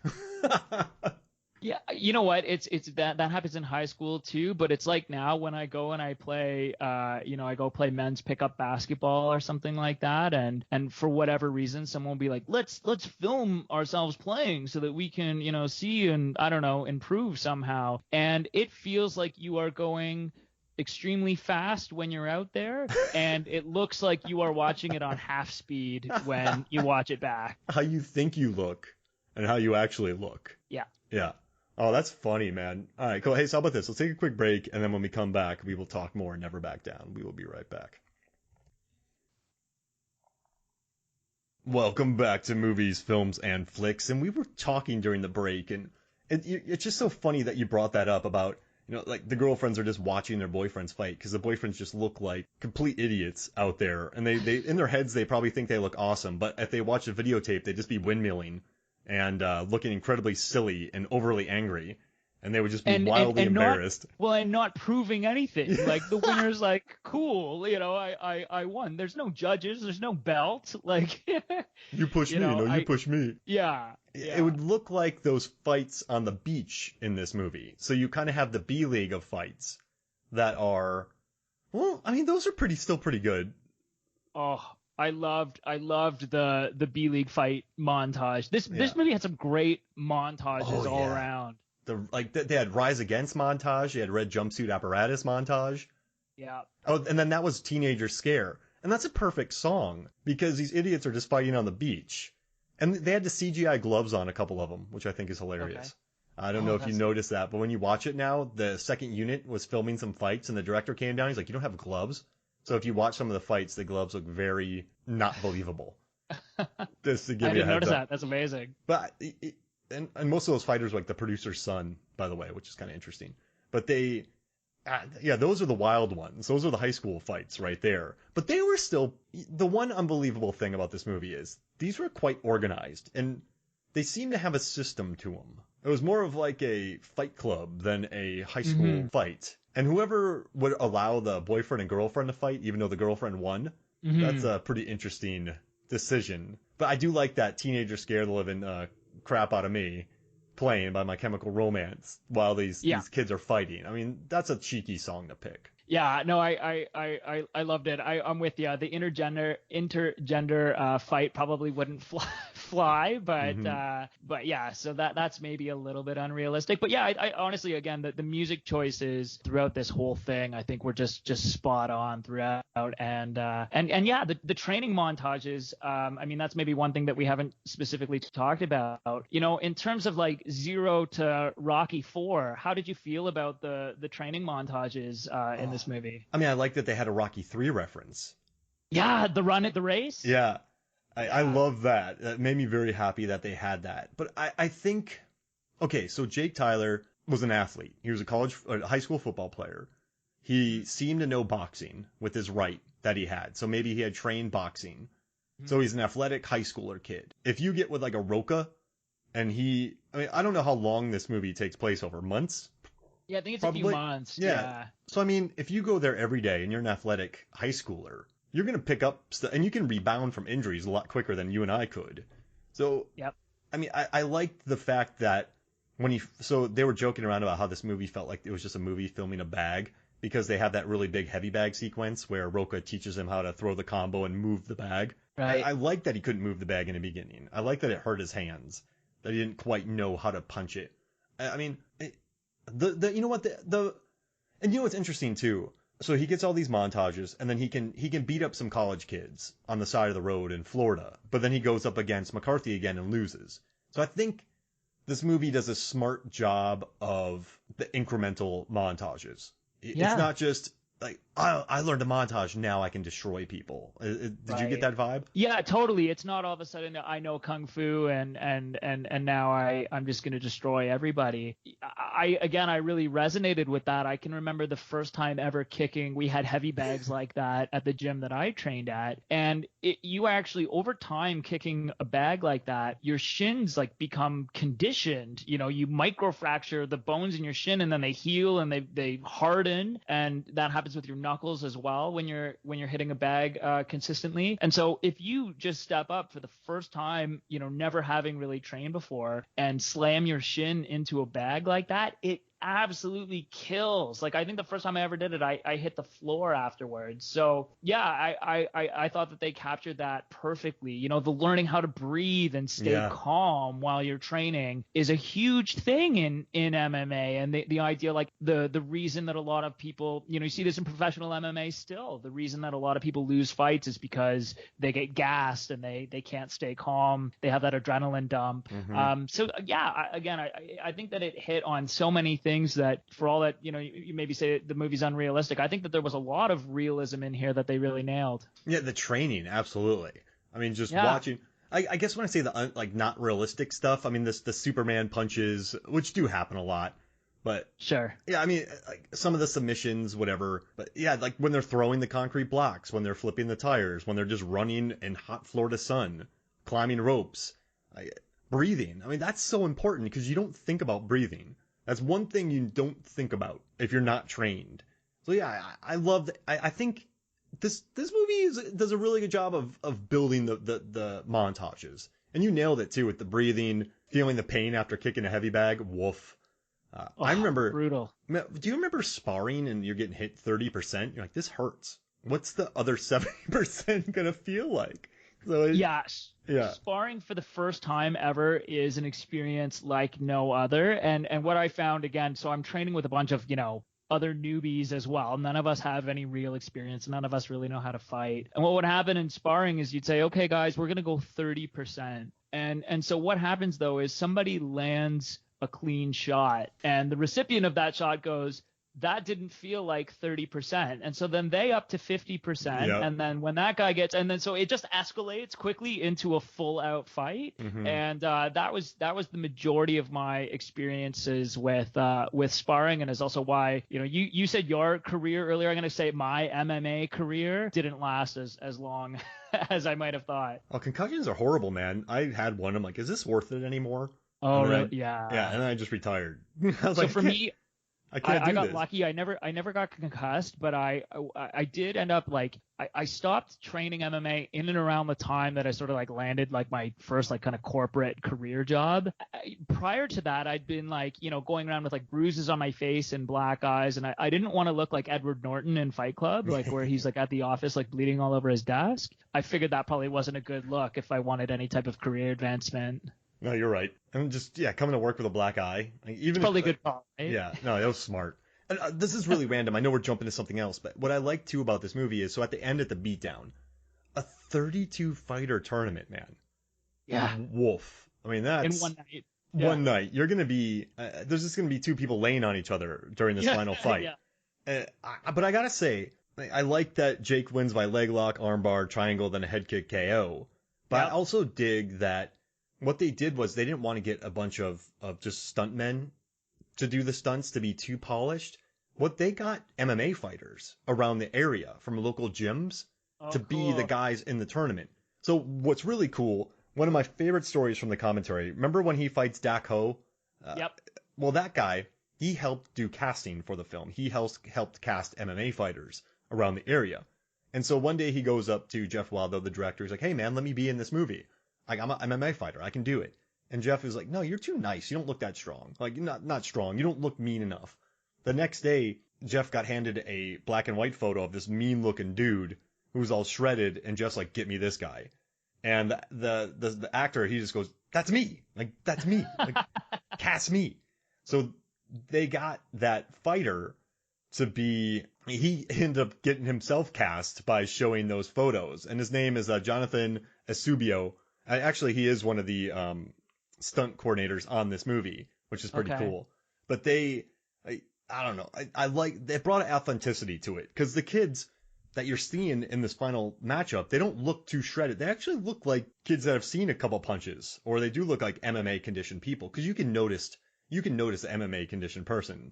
Yeah, you know what? It's that happens in high school too, but it's like now when I go and I play, I go play men's pickup basketball or something like that, and for whatever reason, someone will be like, let's film ourselves playing so that we can, see and I don't know, improve somehow, and it feels like you are going extremely fast when you're out there, and it looks like you are watching it on half speed when you watch it back. How you think you look and how you actually look. Yeah. Yeah. Oh, that's funny, man. All right, cool. Hey, so how about this? Let's take a quick break, and then when we come back, we will talk more and never back down. We will be right back. Welcome back to Movies, Films, and Flicks. And we were talking during the break, and it's just so funny that you brought that up about, like the girlfriends are just watching their boyfriends fight because the boyfriends just look like complete idiots out there. And they in their heads, they probably think they look awesome. But if they watch the videotape, they just be windmilling and looking incredibly silly and overly angry, and they would just be wildly embarrassed. And not proving anything. Like the winner's like, cool, I won. There's no judges, there's no belt. Like you push me, you push me. Yeah. It would look like those fights on the beach in this movie. So you kind of have the B league of fights that are, well, I mean, those are still pretty good. Oh, I loved the B League fight montage. This movie had some great montages all around. They had Rise Against montage, they had Red Jumpsuit Apparatus montage. Yeah. Oh, and then that was Teenager Scare. And that's a perfect song because these idiots are just fighting on the beach. And they had the CGI gloves on a couple of them, which I think is hilarious. Okay. I don't know if you noticed that, but when you watch it now, the second unit was filming some fights and the director came down. He's like, you don't have gloves? So if you watch some of the fights, the gloves look very not believable. Just to give you a heads up. I didn't notice that. That's amazing. But and most of those fighters were like the producer's son, by the way, which is kind of interesting. But those are the wild ones. Those are the high school fights right there. But they were still, the one unbelievable thing about this movie is these were quite organized and they seem to have a system to them. It was more of like a fight club than a high school fight. And whoever would allow the boyfriend and girlfriend to fight, even though the girlfriend won, that's a pretty interesting decision. But I do like that Teenager Scare the Living Crap Out of Me playing by My Chemical Romance while these kids are fighting. I mean, that's a cheeky song to pick. Yeah, no, I loved it. I'm with you. The intergender fight probably wouldn't fly, but yeah, so that's maybe a little bit unrealistic. But yeah, I honestly, again, the music choices throughout this whole thing, I think were just spot on throughout. And yeah, the training montages, I mean, that's maybe one thing that we haven't specifically talked about. You know, in terms of like 0 to Rocky 4, how did you feel about the training montages in this movie? I mean, I like that they had a Rocky 3 reference. Yeah, the run at the race. Yeah, I love that. That made me very happy that they had that. But I think, okay, so Jake Tyler was an athlete. He was a high school football player. He seemed to know boxing with his right that he had. So maybe he had trained boxing. So he's an athletic high schooler kid. If you get with like a Roca, and I mean, I don't know how long this movie takes place over, months? Yeah, I think it's Probably. a few months. Yeah. So I mean, if you go there every day and you're an athletic high schooler, you're going to pick up stuff, and you can rebound from injuries a lot quicker than you and I could. So, yep. I mean, I liked the fact that so they were joking around about how this movie felt like it was just a movie filming a bag, because they have that really big heavy bag sequence where Roca teaches him how to throw the combo and move the bag. Right. I like that he couldn't move the bag in the beginning. I like that it hurt his hands, that he didn't quite know how to punch it. I mean, you know what, and you know what's interesting too? So he gets all these montages, and then he can beat up some college kids on the side of the road in Florida, but then he goes up against McCarthy again and loses. So I think this movie does a smart job of the incremental montages. Yeah. It's not just like, I learned a montage, now I can destroy people. Did you get that vibe? Yeah, totally. It's not all of a sudden I know kung fu and now I'm just going to destroy everybody. I really resonated with that. I can remember the first time ever kicking. We had heavy bags like that at the gym that I trained at, and you actually, over time, kicking a bag like that, your shins like become conditioned. You know, you microfracture the bones in your shin, and then they heal and they harden, and that happens with your knuckles as well when you're hitting a bag consistently. And so if you just step up for the first time, you know, never having really trained before, and slam your shin into a bag like that, it absolutely kills. Like, I think the first time I ever did it, I hit the floor afterwards. So yeah, I thought that they captured that perfectly. You know, the learning how to breathe and stay calm while you're training is a huge thing in MMA. And the idea, like the reason that a lot of people, you know, you see this in professional MMA still, the reason that a lot of people lose fights is because they get gassed and they can't stay calm. They have that adrenaline dump. So yeah, I think that it hit on so many things that, for all that, you know, you maybe say the movie's unrealistic, I think that there was a lot of realism in here that they really nailed. Yeah, the training, absolutely. I mean, just watching. I guess when I say the like not realistic stuff, I mean the Superman punches, which do happen a lot, but sure. Yeah, I mean, like some of the submissions, whatever. But yeah, like when they're throwing the concrete blocks, when they're flipping the tires, when they're just running in hot Florida sun, climbing ropes, breathing. I mean, that's so important because you don't think about breathing. That's one thing you don't think about if you're not trained. So yeah, I love that. I think this movie does a really good job of building the montages. And you nailed it too with the breathing, feeling the pain after kicking a heavy bag. Woof. I remember. Brutal. Do you remember sparring and you're getting hit 30%? You're like, this hurts. What's the other 70% gonna feel like? So yeah. Sparring for the first time ever is an experience like no other. And what I found, again, so I'm training with a bunch of, you know, other newbies as well. None of us have any real experience. None of us really know how to fight. And what would happen in sparring is you'd say, okay, guys, we're going to go 30%. And so what happens, though, is somebody lands a clean shot, and the recipient of that shot goes, that didn't feel like 30%. And so then they up to 50%. Yep. And then when that guy gets, and then so it just escalates quickly into a full out fight. And that was the majority of my experiences with sparring, and is also why, you know, you said your career earlier. I'm going to say my MMA career didn't last as long as I might have thought. Oh, concussions are horrible, man. I had one. I'm like, is this worth it anymore? Oh, really? Yeah. Yeah. And then I just retired. I was so like, for me, I can't do I got this. lucky. I never got concussed, but I did end up like I stopped training MMA in and around the time that I sort of like landed like my first like kind of corporate career job. Prior to that, I'd been like, going around with like bruises on my face and black eyes, and I didn't want to look like Edward Norton in Fight Club, like where he's like at the office like bleeding all over his desk. I figured that probably wasn't a good look if I wanted any type of career advancement. No, you're right. I'm just coming to work with a black eye. Like, even Probably if, a good call, right? Yeah, no, that was smart. And, this is really random. I know we're jumping to something else, but what I like too about this movie is so at the end at the beatdown, a 32 fighter tournament, man. Yeah. Woof. I mean, that's In one night. one night. You're gonna be there's just gonna be two people laying on each other during this final fight. Yeah. But I gotta say, I like that Jake wins by leg lock, armbar, triangle, then a head kick KO. But I also dig that what they did was they didn't want to get a bunch of just stuntmen to do the stunts to be too polished. What they got MMA fighters around the area from local gyms to be the guys in the tournament. So what's really cool, one of my favorite stories from the commentary, remember when he fights Dak Ho? Yep. Well, that guy, he helped do casting for the film. He helped cast MMA fighters around the area. And so one day he goes up to Jeff Wadlow, the director. He's like, hey, man, let me be in this movie. Like, I'm an MMA fighter. I can do it. And Jeff is like, no, you're too nice. You don't look that strong. Like, not strong. You don't look mean enough. The next day, Jeff got handed a black and white photo of this mean-looking dude who was all shredded, and Jeff's like, get me this guy. And the actor, he just goes, that's me. Like, that's me. Like, cast me. So they got that fighter to be, he ended up getting himself cast by showing those photos. And his name is Jonathan Esubio. Actually, he is one of the stunt coordinators on this movie, which is pretty cool. But I don't know. I like, they brought authenticity to it because the kids that you're seeing in this final matchup, they don't look too shredded. They actually look like kids that have seen a couple punches, or they do look like MMA conditioned people because you can notice the MMA conditioned person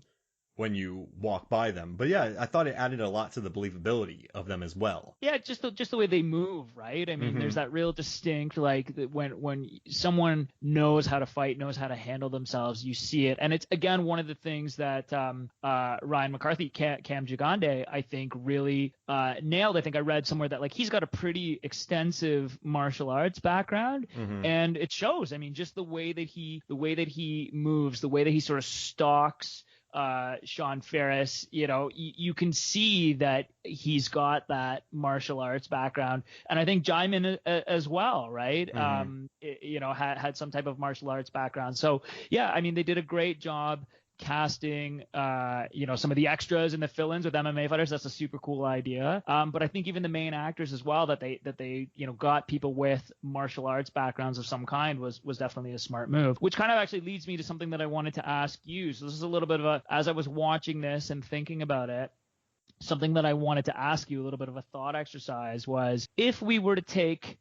when you walk by them. But yeah, I thought it added a lot to the believability of them as well. Yeah, just the way they move, right? I mean, there's that real distinct, like when someone knows how to fight, knows how to handle themselves, you see it. And it's, again, one of the things that Ryan McCarthy, Cam Gigandet, I think really nailed. I think I read somewhere that like he's got a pretty extensive martial arts background, and it shows. I mean, just the way that he moves, the way that he sort of stalks Sean Faris, you can see that he's got that martial arts background, and I think Djimon as well, right? Had some type of martial arts background. So yeah, I mean, they did a great job casting some of the extras and the fill-ins with MMA fighters. That's a super cool idea. But I think even the main actors as well, that they got people with martial arts backgrounds of some kind was definitely a smart move, which kind of actually leads me to something that I wanted to ask you. So this is a little bit of as I was watching this and thinking about it, something that I wanted to ask you, a little bit of a thought exercise, was if we were to take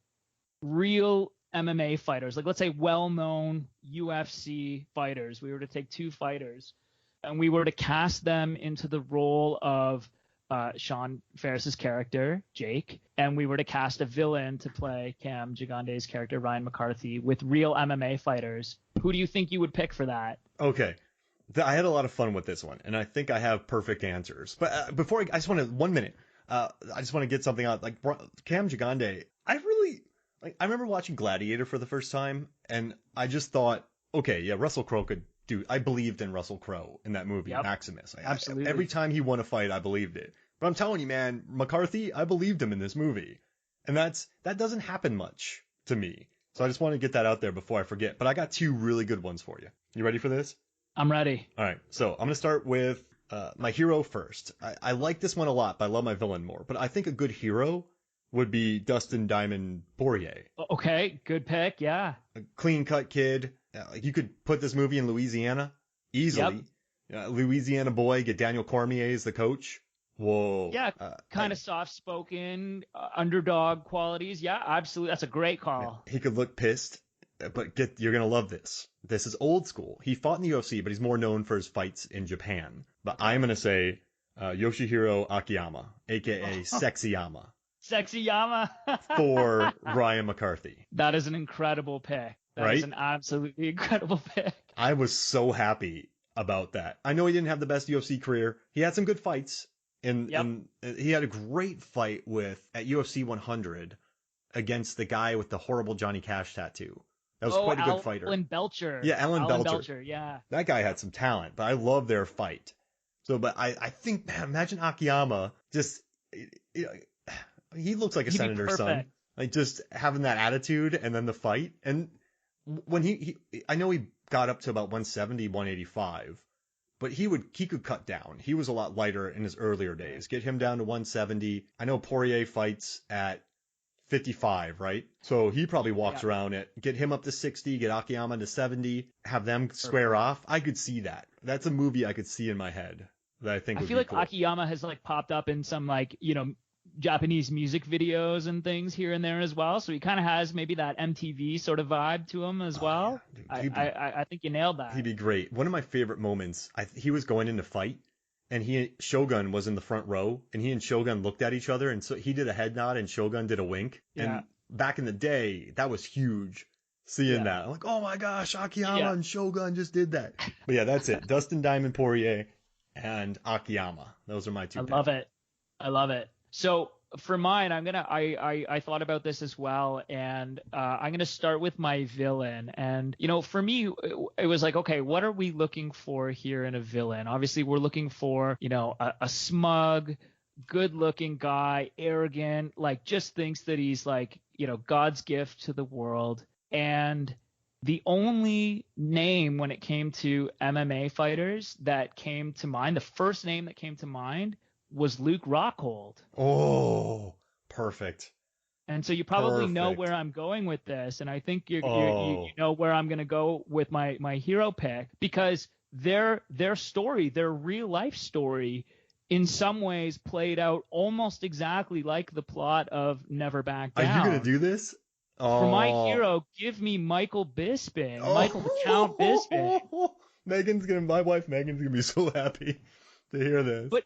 real MMA fighters, like let's say well-known UFC fighters, we were to take two fighters and we were to cast them into the role of Sean Faris's character, Jake, and we were to cast a villain to play Cam Gigandet's character, Ryan McCarthy, with real MMA fighters, who do you think you would pick for that? Okay. I had a lot of fun with this one, and I think I have perfect answers. But before I just want to, 1 minute, I just want to get something out. Like Cam Gigandet, I remember watching Gladiator for the first time, and I just thought, okay, yeah, Russell Crowe could do. I believed in Russell Crowe in that movie, Maximus. Absolutely. Every time he won a fight, I believed it. But I'm telling you, man, McCarthy, I believed him in this movie, and that doesn't happen much to me. So I just want to get that out there before I forget. But I got two really good ones for you. You ready for this? I'm ready. All right, so I'm gonna start with my hero first. I like this one a lot, but I love my villain more. But I think a good hero would be Dustin Diamond Poirier. Okay, good pick, yeah. A clean-cut kid. You could put this movie in Louisiana easily. Yep. Louisiana boy, get Daniel Cormier as the coach. Whoa. Yeah, kind of soft-spoken, underdog qualities. Yeah, absolutely. That's a great call. He could look pissed, but you're going to love this. This is old school. He fought in the UFC, but he's more known for his fights in Japan. But I'm going to say Yoshihiro Akiyama, a.k.a. Sexy Yama. Sexy Yama. For Ryan McCarthy. That is an incredible pick. That is an absolutely incredible pick. I was so happy. about that. I know he didn't have the best UFC career. He had some good fights, and he had a great fight at UFC 100 against the guy with the horrible Johnny Cash tattoo. That was quite a good fighter. Alan Belcher. Yeah, Alan Belcher. Yeah. That guy had some talent, but I love their fight. So, but I think, man, imagine Akiyama just, he looks like a senator's son. Like just having that attitude and then the fight. And when I know he got up to about 170, 185, but he could cut down. He was a lot lighter in his earlier days. Get him down to 170. I know Poirier fights at 55, right? So he probably walks around it. Get him up to 60, get Akiyama to 70, have them square off. I could see that. That's a movie I could see in my head that I think would be cool. I feel like Akiyama has like popped up in some like, Japanese music videos and things here and there as well. So he kind of has maybe that MTV sort of vibe to him as well. Yeah, dude, I think you nailed that. He'd be great. One of my favorite moments, he was going in to fight, and Shogun was in the front row, and he and Shogun looked at each other, and so he did a head nod, and Shogun did a wink. Yeah. And back in the day, that was huge, seeing that. I'm like, oh my gosh, Akiyama and Shogun just did that. But yeah, that's it. Dustin Diamond Poirier and Akiyama. Those are my two picks. I love it. So for mine, I thought about this as well, and I'm gonna start with my villain. And for me, it was like, okay, what are we looking for here in a villain? Obviously, we're looking for a smug, good-looking guy, arrogant, like just thinks that he's like God's gift to the world. And the only name when it came to MMA fighters that came to mind, the first name that came to mind, was Luke Rockhold. Oh, perfect. And so you probably know where I'm going with this, and I think you know where I'm going to go with my hero pick, because their story, their real life story, in some ways played out almost exactly like the plot of Never Back Down. Are you going to do this? Oh. For my hero, give me Michael Bisping, Michael the Count Bisping. My wife Megan's going to be so happy to hear this. But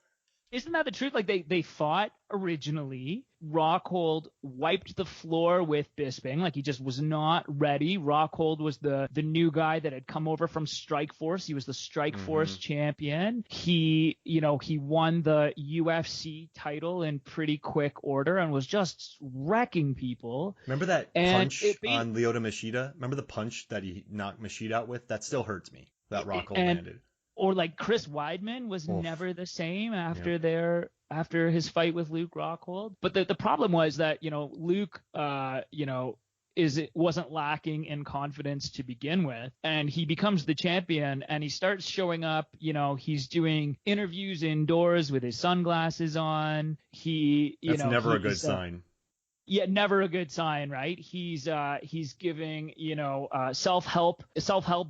isn't that the truth? Like they fought originally. Rockhold wiped the floor with Bisping. Like he just was not ready. Rockhold was the new guy that had come over from Strikeforce. He was the Strikeforce champion. He won the UFC title in pretty quick order and was just wrecking people. Remember that punch on Lyoto Machida? Remember the punch that he knocked Machida out with? That still hurts me. That Rockhold landed. Or like Chris Weidman was never the same after his fight with Luke Rockhold. But the problem was that Luke wasn't lacking in confidence to begin with, and he becomes the champion and he starts showing up. He's doing interviews indoors with his sunglasses on. That's never a good sign. Yeah, never a good sign, right? He's giving self-help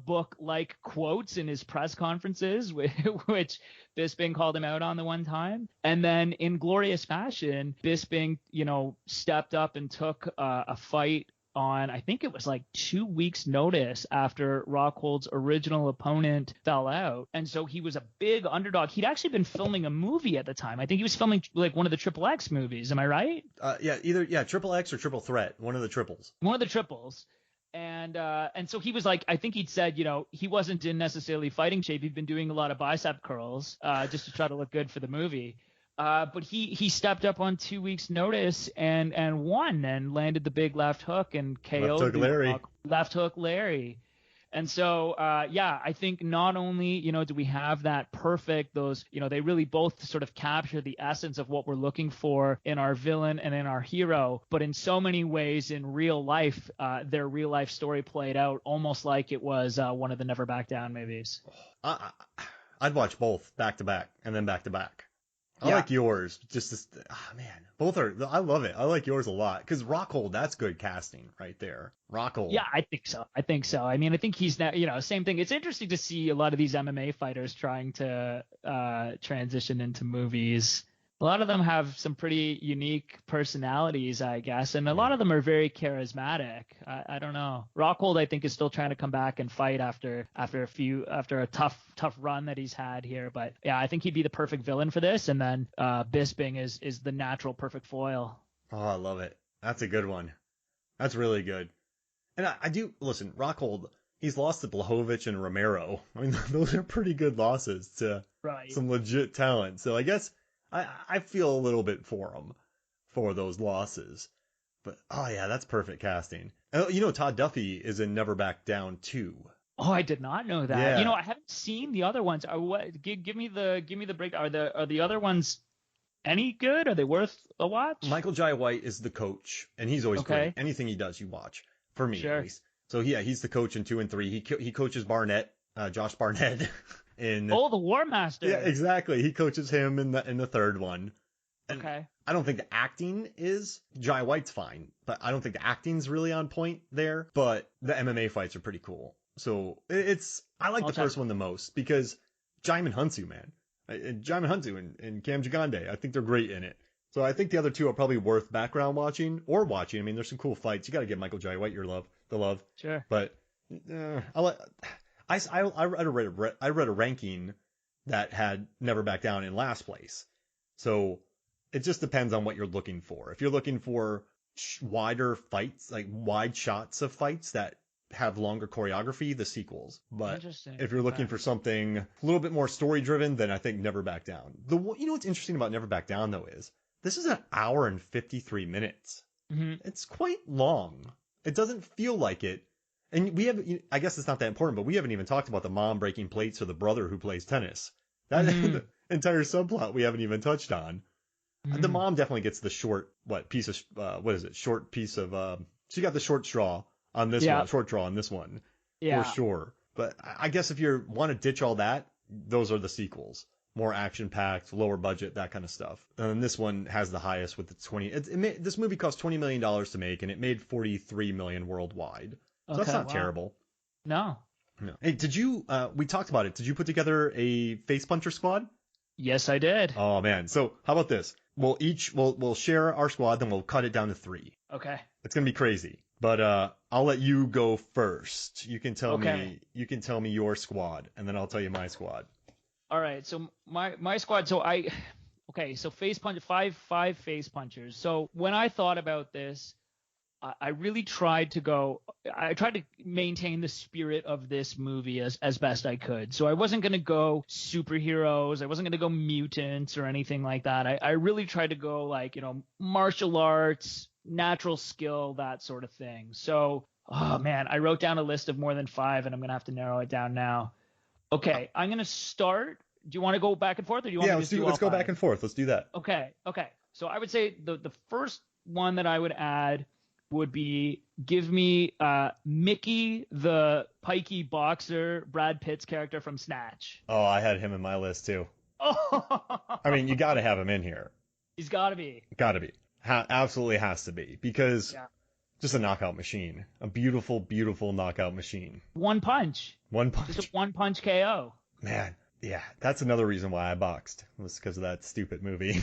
book like quotes in his press conferences, which Bisping called him out on the one time. And then in glorious fashion, Bisping stepped up and took a fight on, I think it was like 2 weeks notice after Rockhold's original opponent fell out. And so he was a big underdog. He'd actually been filming a movie at the time. I think he was filming like one of the Triple X movies. Am I right? Either Triple X or Triple Threat. One of the triples. And so he was like, I think he'd said, he wasn't in necessarily fighting shape. He'd been doing a lot of bicep curls just to try to look good for the movie. But he stepped up on 2 weeks notice and won and landed the big left hook and KO'd left hook Larry. And so, I think not only, do we have that perfect, they really both sort of capture the essence of what we're looking for in our villain and in our hero, but in so many ways in real life, their real life story played out almost like it was one of the Never Back Down movies. I'd watch both back to back and then back to back. I like yours. Both are. I love it. I like yours a lot because Rockhold, that's good casting right there. Rockhold. Yeah, I think so. I mean, I think he's now, same thing. It's interesting to see a lot of these MMA fighters trying to transition into movies. A lot of them have some pretty unique personalities, I guess, and a lot of them are very charismatic. I don't know. Rockhold, I think, is still trying to come back and fight after a tough run that he's had here. But yeah, I think he'd be the perfect villain for this. And then Bisping is the natural perfect foil. Oh, I love it. That's a good one. That's really good. And I do listen. Rockhold, he's lost to Blachowicz and Romero. I mean, those are pretty good losses to Right. some legit talent. So I guess I feel a little bit for him for those losses. But oh yeah, that's perfect casting. Todd Duffy is in Never Back Down too. Oh, I did not know that. Yeah. I haven't seen the other ones. Give me the break. Are the other ones any good? Are they worth a watch? Michael Jai White is the coach, and he's always Okay. great. Anything he does, you watch. For me, Sure. at least. So yeah, he's the coach in 2 and 3. He coaches Barnett, Josh Barnett, in. Oh, the War Master. Yeah, exactly. He coaches him in the third one. And Okay. I don't think the acting is. Jai White's fine, but I don't think the acting's really on point there. But the MMA fights are pretty cool. So I like the first one the most because Djimon Hounsou, man. Djimon Hounsou and Cam Gigandet, I think they're great in it. So I think the other two are probably worth background watching or watching. I mean, there's some cool fights. You got to give Michael Jai White the love. Sure. But I read a ranking that had Never Back Down in last place. So it just depends on what you're looking for. If you're looking for wider fights, like wide shots of fights that have longer choreography, the sequels. But if you're looking for something a little bit more story driven, then I think Never Back Down. What's interesting about Never Back Down though is this is an hour and 53 minutes. Mm-hmm. It's quite long. It doesn't feel like it. And I guess it's not that important, but we haven't even talked about the mom breaking plates or the brother who plays tennis. That the entire subplot we haven't even touched on. Mm-hmm. The mom definitely gets the short piece of she got the short straw on this one, short draw on this one, for sure. But I guess if you want to ditch all that, those are the sequels. More action-packed, lower budget, that kind of stuff. And this one has the highest with the 20. This movie cost $20 million to make, and it made $43 million worldwide. So that's not terrible. No. Hey, we talked about it. Did you put together a face puncher squad? Yes, I did. Oh, man. So how about this? We'll share our squad, then we'll cut it down to 3. Okay. It's going to be crazy. But I'll let you go first. You can tell me your squad, and then I'll tell you my squad. All right. So my squad. So so face punch, five face punchers. So when I thought about this, I really tried to maintain the spirit of this movie as best I could. So I wasn't going to go superheroes. I wasn't going to go mutants or anything like that. I really tried to go martial arts, natural skill, that sort of thing. So, oh man, I wrote down a list of more than 5 and I'm going to have to narrow it down now. Okay. I'm going to start. Do you want to go back and forth or do you want me to let's go back and forth. Let's do that. Okay. So I would say the first one that I would add would be give me Mickey, the pikey boxer, Brad Pitt's character from Snatch. Oh, I had him in my list too. Oh. I mean, you got to have him in here. He's got to be. Got to be. Absolutely has to be because just a knockout machine. A beautiful, beautiful knockout machine. One punch. Just a one punch KO. Man, yeah, that's another reason why I boxed. Was because of that stupid movie.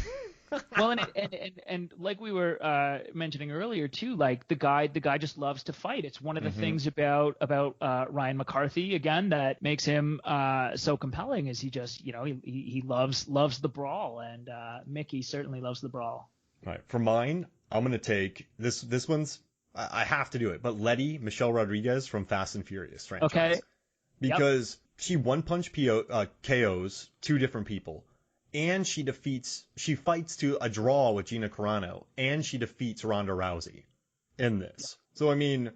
Well, and like we were mentioning earlier too, like the guy just loves to fight. It's one of the things about Ryan McCarthy again that makes him so compelling. Is he just he loves the brawl, and Mickey certainly loves the brawl. All right, for mine, I'm gonna take this one's I have to do it, but Letty, Michelle Rodriguez from Fast and Furious franchise. Okay. Because she one punch KOs 2 different people. And she fights to a draw with Gina Carano, and she defeats Ronda Rousey in this. So, I mean,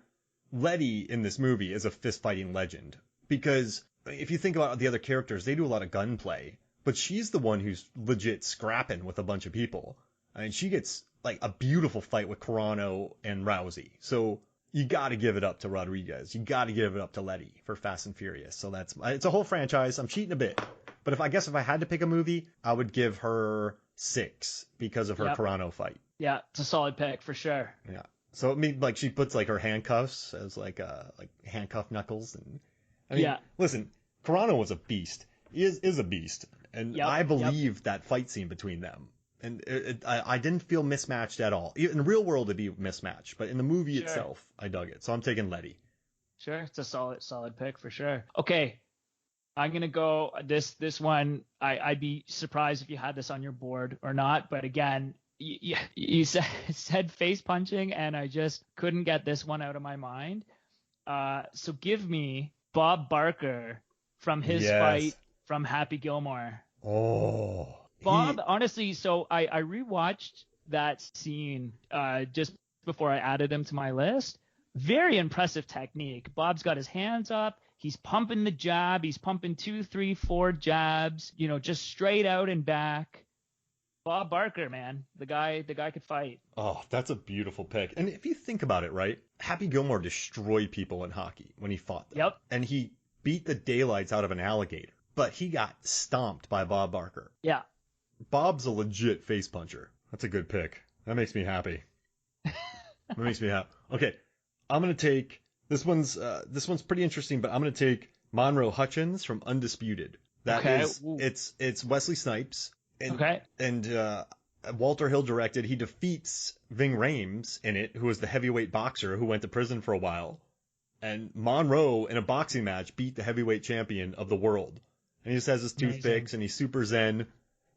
Letty in this movie is a fist-fighting legend. Because if you think about the other characters, they do a lot of gunplay. But she's the one who's legit scrapping with a bunch of people. I mean, she gets, a beautiful fight with Carano and Rousey. So, you gotta give it up to Rodriguez. You gotta give it up to Letty for Fast and Furious. So it's a whole franchise. I'm cheating a bit. But if I had to pick a movie, I would give her 6 because of her Carano fight. Yeah, it's a solid pick for sure. Yeah. So she puts her handcuffs as handcuff knuckles, and listen, Carano was a beast. He is a beast, and I believe that fight scene between them. And I didn't feel mismatched at all. In the real world, it'd be mismatched, but in the movie itself, I dug it. So I'm taking Letty. Sure, it's a solid pick for sure. Okay. I'm going to go this one. I'd be surprised if you had this on your board or not. But again, you said face punching, and I just couldn't get this one out of my mind. So give me Bob Barker from his fight from Happy Gilmore. Oh, Bob, honestly, so I rewatched that scene just before I added him to my list. Very impressive technique. Bob's got his hands up. He's pumping the jab. He's pumping 2, 3, 4 jabs, just straight out and back. Bob Barker, man, the guy could fight. Oh, that's a beautiful pick. And if you think about it, right, Happy Gilmore destroyed people in hockey when he fought them. Yep. And he beat the daylights out of an alligator, but he got stomped by Bob Barker. Yeah. Bob's a legit face puncher. That's a good pick. That makes me happy. That makes me happy. Okay, I'm gonna take this one's pretty interesting, but I'm gonna take Monroe Hutchins from Undisputed. That is, it's Wesley Snipes. And Walter Hill directed. He defeats Ving Rhames in it, who was the heavyweight boxer who went to prison for a while. And Monroe, in a boxing match, beat the heavyweight champion of the world. And he just has his toothpicks, and he's super zen.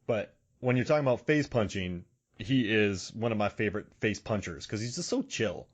But when you're talking about face punching, he is one of my favorite face punchers because he's just so chill.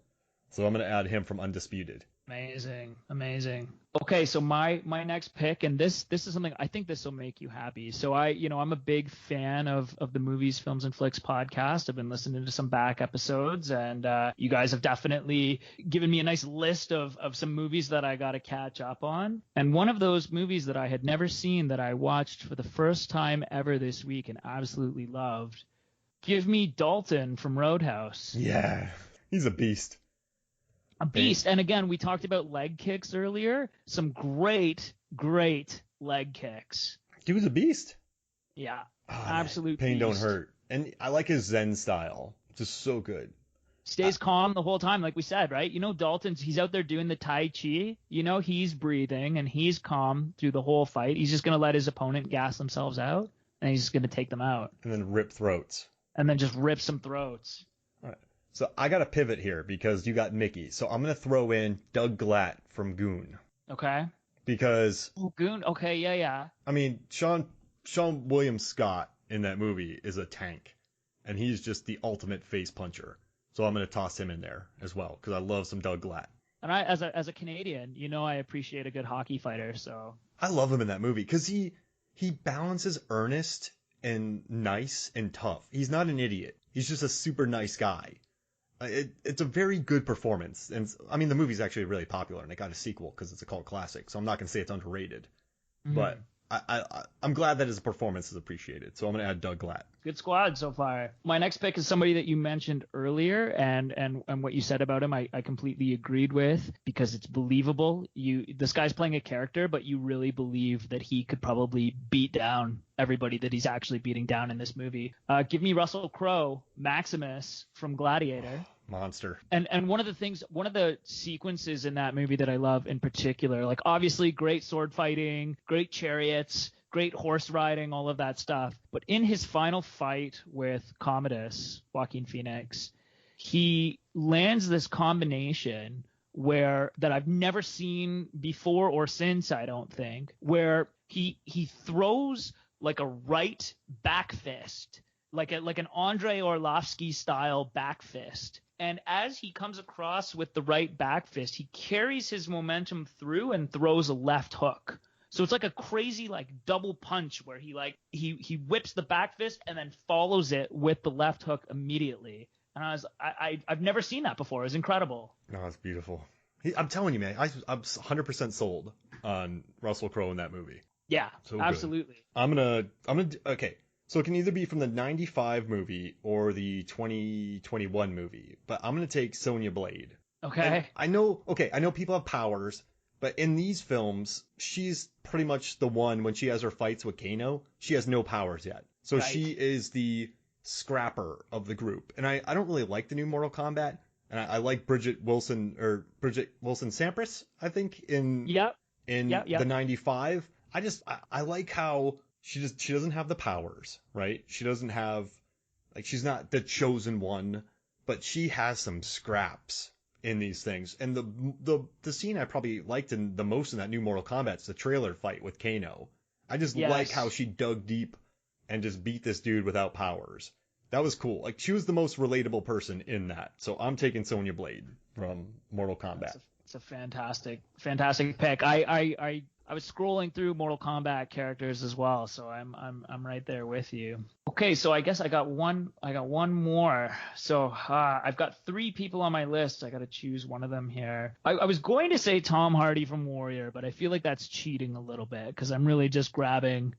So I'm going to add him from Undisputed. Amazing. Okay, so my next pick, and this is something I think this will make you happy. So I'm a big fan of the Movies, Films, and Flicks podcast. I've been listening to some back episodes, and you guys have definitely given me a nice list of some movies that I got to catch up on. And one of those movies that I had never seen that I watched for the first time ever this week and absolutely loved. Give me Dalton from Roadhouse. Yeah, he's a beast. A beast. And again, we talked about leg kicks earlier. Some great leg kicks. He was a beast. Yeah, absolute pain beast. Don't hurt. And I like his Zen style. Just so good. Stays calm the whole time, like we said, right? Dalton's, he's out there doing the Tai Chi. He's breathing and he's calm through the whole fight. He's just going to let his opponent gas themselves out, and he's just going to take them out. And then rip throats. And then just rip some throats. All right. So I got to pivot here because you got Mickey. So I'm going to throw in Doug Glatt from Goon. Okay. Because... Oh, Goon. Okay, yeah. I mean, Sean William Scott in that movie is a tank. And he's just the ultimate face puncher. So I'm going to toss him in there as well because I love some Doug Glatt. And I, as a Canadian, I appreciate a good hockey fighter. So I love him in that movie because he balances earnest and nice and tough. He's not an idiot. He's just a super nice guy. It's a very good performance. And I mean, the movie's actually really popular and it got a sequel because it's a cult classic. So I'm not going to say it's underrated. Mm-hmm. But I'm glad that his performance is appreciated. So I'm going to add Doug Glatt. Good squad so far. My next pick is somebody that you mentioned earlier, and what you said about him, I completely agreed with because it's believable. This guy's playing a character, but you really believe that he could probably beat down everybody that he's actually beating down in this movie. Give me Russell Crowe, Maximus from Gladiator. Monster. And one of the sequences in that movie that I love in particular, like obviously great sword fighting, great chariots, great horse riding, all of that stuff. But in his final fight with Commodus, Joaquin Phoenix, he lands this combination that I've never seen before or since, I don't think, where he throws like a right back fist, like an Andrei Arlovsky style back fist. And as he comes across with the right back fist, he carries his momentum through and throws a left hook. So it's like a crazy like double punch where he whips the back fist and then follows it with the left hook immediately. And I've never seen that before. It was incredible. No, it's beautiful. I'm telling you, man, I'm 100% sold on Russell Crowe in that movie. Yeah, so absolutely. Good. I'm gonna okay. So it can either be from the 95 movie or the 2021 movie, but I'm going to take Sonya Blade. Okay. And I know people have powers, but in these films, she's pretty much the one when she has her fights with Kano, she has no powers yet. So She is the scrapper of the group. And I don't really like the new Mortal Kombat. And I like Bridget Wilson Sampras, I think, in the 95. I like how she doesn't have the powers, right? She doesn't have, like, she's not the chosen one, but she has some scraps in these things. And the scene I probably liked the most in that new Mortal Kombat is the trailer fight with Kano. I just like how she dug deep and just beat this dude without powers. That was cool. Like, she was the most relatable person in that. So I'm taking Sonya Blade from Mortal Kombat. It's a fantastic pick. I was scrolling through Mortal Kombat characters as well, so I'm right there with you. Okay, so I guess I got one more. So I've got 3 people on my list. I got to choose one of them here. I was going to say Tom Hardy from Warrior, but I feel like that's cheating a little bit because I'm really just grabbing,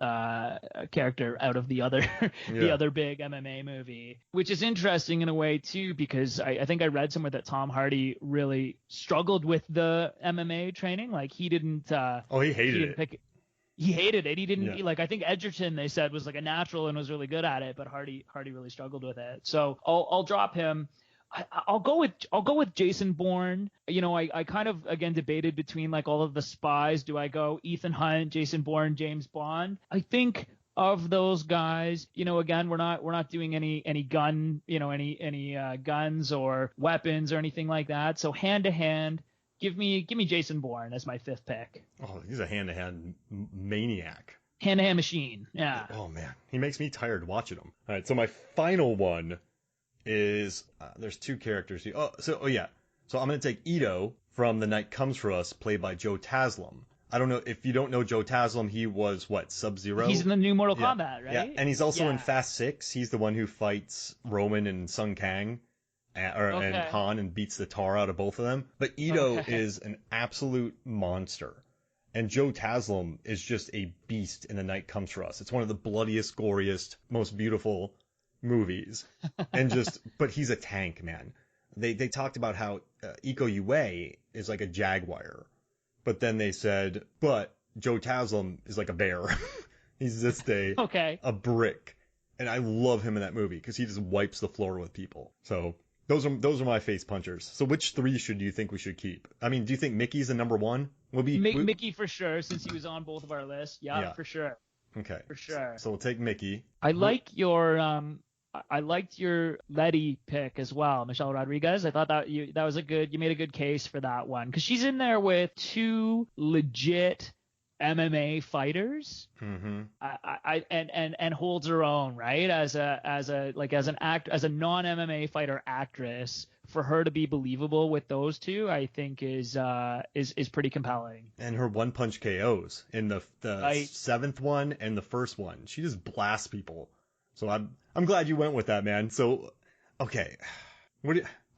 a character out of the other the other big MMA movie, which is interesting in a way too, because I think I read somewhere that Tom Hardy really struggled with the MMA training. Like he didn't he hated it. He hated it. He didn't like, I think Edgerton, they said, was like a natural and was really good at it, but Hardy really struggled with it. So I'll drop him. I'll go with Jason Bourne. I kind of again debated between like all of the spies. Do I go Ethan Hunt, Jason Bourne, James Bond? I think of those guys, again, we're not doing any gun, any guns or weapons or anything like that. So hand to hand, give me Jason Bourne as my 5th pick. Oh, he's a hand to hand maniac. Hand-to-hand machine. Yeah. Oh man, he makes me tired watching him. All right, so my final one is there's 2 characters here. So I'm gonna take Ito from The Night Comes for Us, played by Joe Taslim. I don't know if you don't know Joe Taslim. He was Sub-Zero. He's in the new Mortal Kombat, right? Yeah, and he's also in Fast 6. He's the one who fights Roman and Sung Kang, and Han, and beats the tar out of both of them. But Ito is an absolute monster, and Joe Taslim is just a beast in The Night Comes for Us. It's one of the bloodiest, goriest, most beautiful movies, but he's a tank, man. They talked about how Iko Uwais is like a jaguar, but then they said, but Joe Taslim is like a bear. He's just a brick, and I love him in that movie because he just wipes the floor with people. So those are my face punchers. So which 3 do you think we should keep? I mean, do you think Mickey's the number 1? Mickey for sure, since he was on both of our lists. Yeah, for sure. Okay, for sure. So we'll take Mickey. I liked your Letty pick as well, Michelle Rodriguez. I thought that you made a good case for that one because she's in there with 2 legit MMA fighters. Mm-hmm. And holds her own, right? As a non-MMA fighter actress, for her to be believable with those 2, I think is pretty compelling. And her one punch KOs in the 7th one and the 1st one, she just blasts people. So I'm glad you went with that, man. So, okay,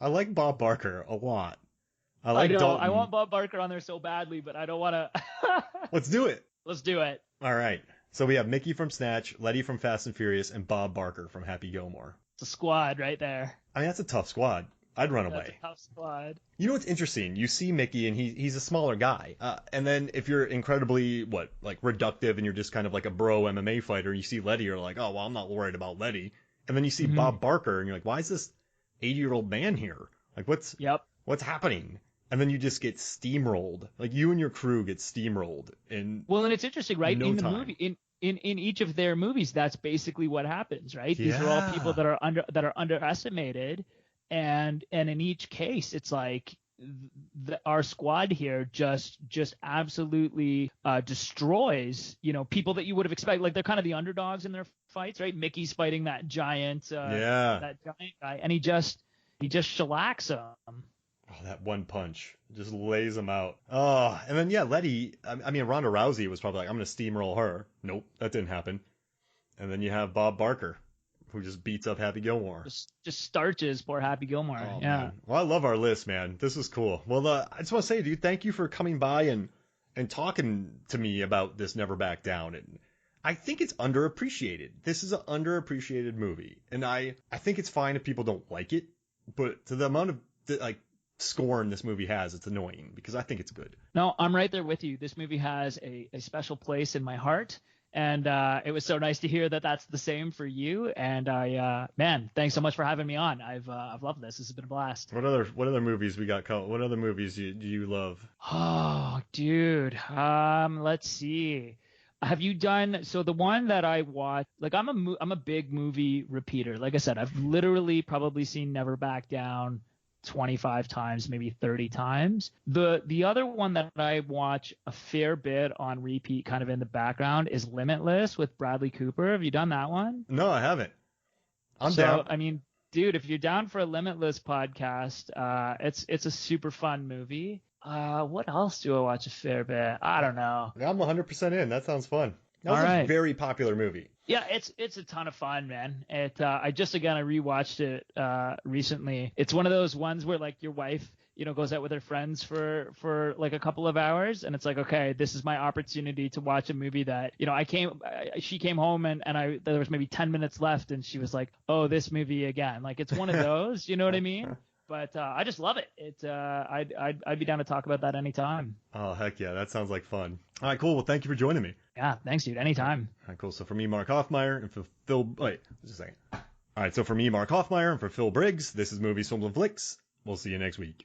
I like Bob Barker a lot. I like Dalton. I want Bob Barker on there so badly, but I don't want to. Let's do it. Let's do it. All right. So we have Mickey from Snatch, Letty from Fast and Furious, and Bob Barker from Happy Gilmore. It's a squad right there. I mean, that's a tough squad. I'd run away. That's a tough squad. You know what's interesting? You see Mickey, and he's a smaller guy. And then if you're incredibly, reductive, and you're just kind of like a bro MMA fighter, you see Letty, you're like, oh, well, I'm not worried about Letty. And then you see Bob Barker, and you're like, why is this 80-year-old man here? Like, what's happening? And then you just get steamrolled. Like, you and your crew get steamrolled. And it's interesting, right? In the movie, in each of their movies, that's basically what happens, right? Yeah. These are all people that are underestimated. And in each case, it's like our squad here just absolutely destroys, people that you would have expected. Like, they're kind of the underdogs in their fights, right? Mickey's fighting that giant guy, and he just shellacks him. Oh, that one punch just lays him out. Oh, and then Letty. I mean, Ronda Rousey was probably like, I'm gonna steamroll her. Nope, that didn't happen. And then you have Bob Barker, who just beats up Happy Gilmore. Just starches poor Happy Gilmore. Oh, yeah. Man. Well, I love our list, man. This is cool. Well, I just want to say, dude, thank you for coming by and talking to me about this Never Back Down. And I think it's underappreciated. This is an underappreciated movie, and I think it's fine if people don't like it, but to the amount of scorn this movie has, it's annoying because I think it's good. No, I'm right there with you. This movie has a special place in my heart. And it was so nice to hear that that's the same for you. And thanks so much for having me on. I've loved this. This has been a blast. What other movies we got? What other movies do you love? Oh, dude. Let's see. Have you done? So the one that I watched, I'm a big movie repeater. Like I said, I've literally probably seen Never Back Down 25 times, maybe 30 times. The other one that I watch a fair bit on repeat, kind of in the background, is Limitless with Bradley Cooper. Have you done that one? No, I haven't. I'm down. I mean, Dude, if you're down for a Limitless podcast, it's a super fun movie. What else do I watch a fair bit? I don't know. I'm 100% in. That sounds fun. That was a very popular movie. Yeah, it's a ton of fun, man. I rewatched it recently. It's one of those ones where like your wife, goes out with her friends for like a couple of hours, and it's like, okay, this is my opportunity to watch a movie that, she came home and there was maybe 10 minutes left, and she was like, oh, this movie again. Like, it's one of those, you know what I mean? But I just love it. I'd be down to talk about that anytime. Oh, heck yeah. That sounds like fun. All right, cool. Well, thank you for joining me. Yeah, thanks, dude. Anytime. All right, cool. So for me, Mark Hoffmeyer, and for Phil... Wait, just a second. All right, so for me, Mark Hoffmeyer, and for Phil Briggs, this is Movies, Films, and Flicks. We'll see you next week.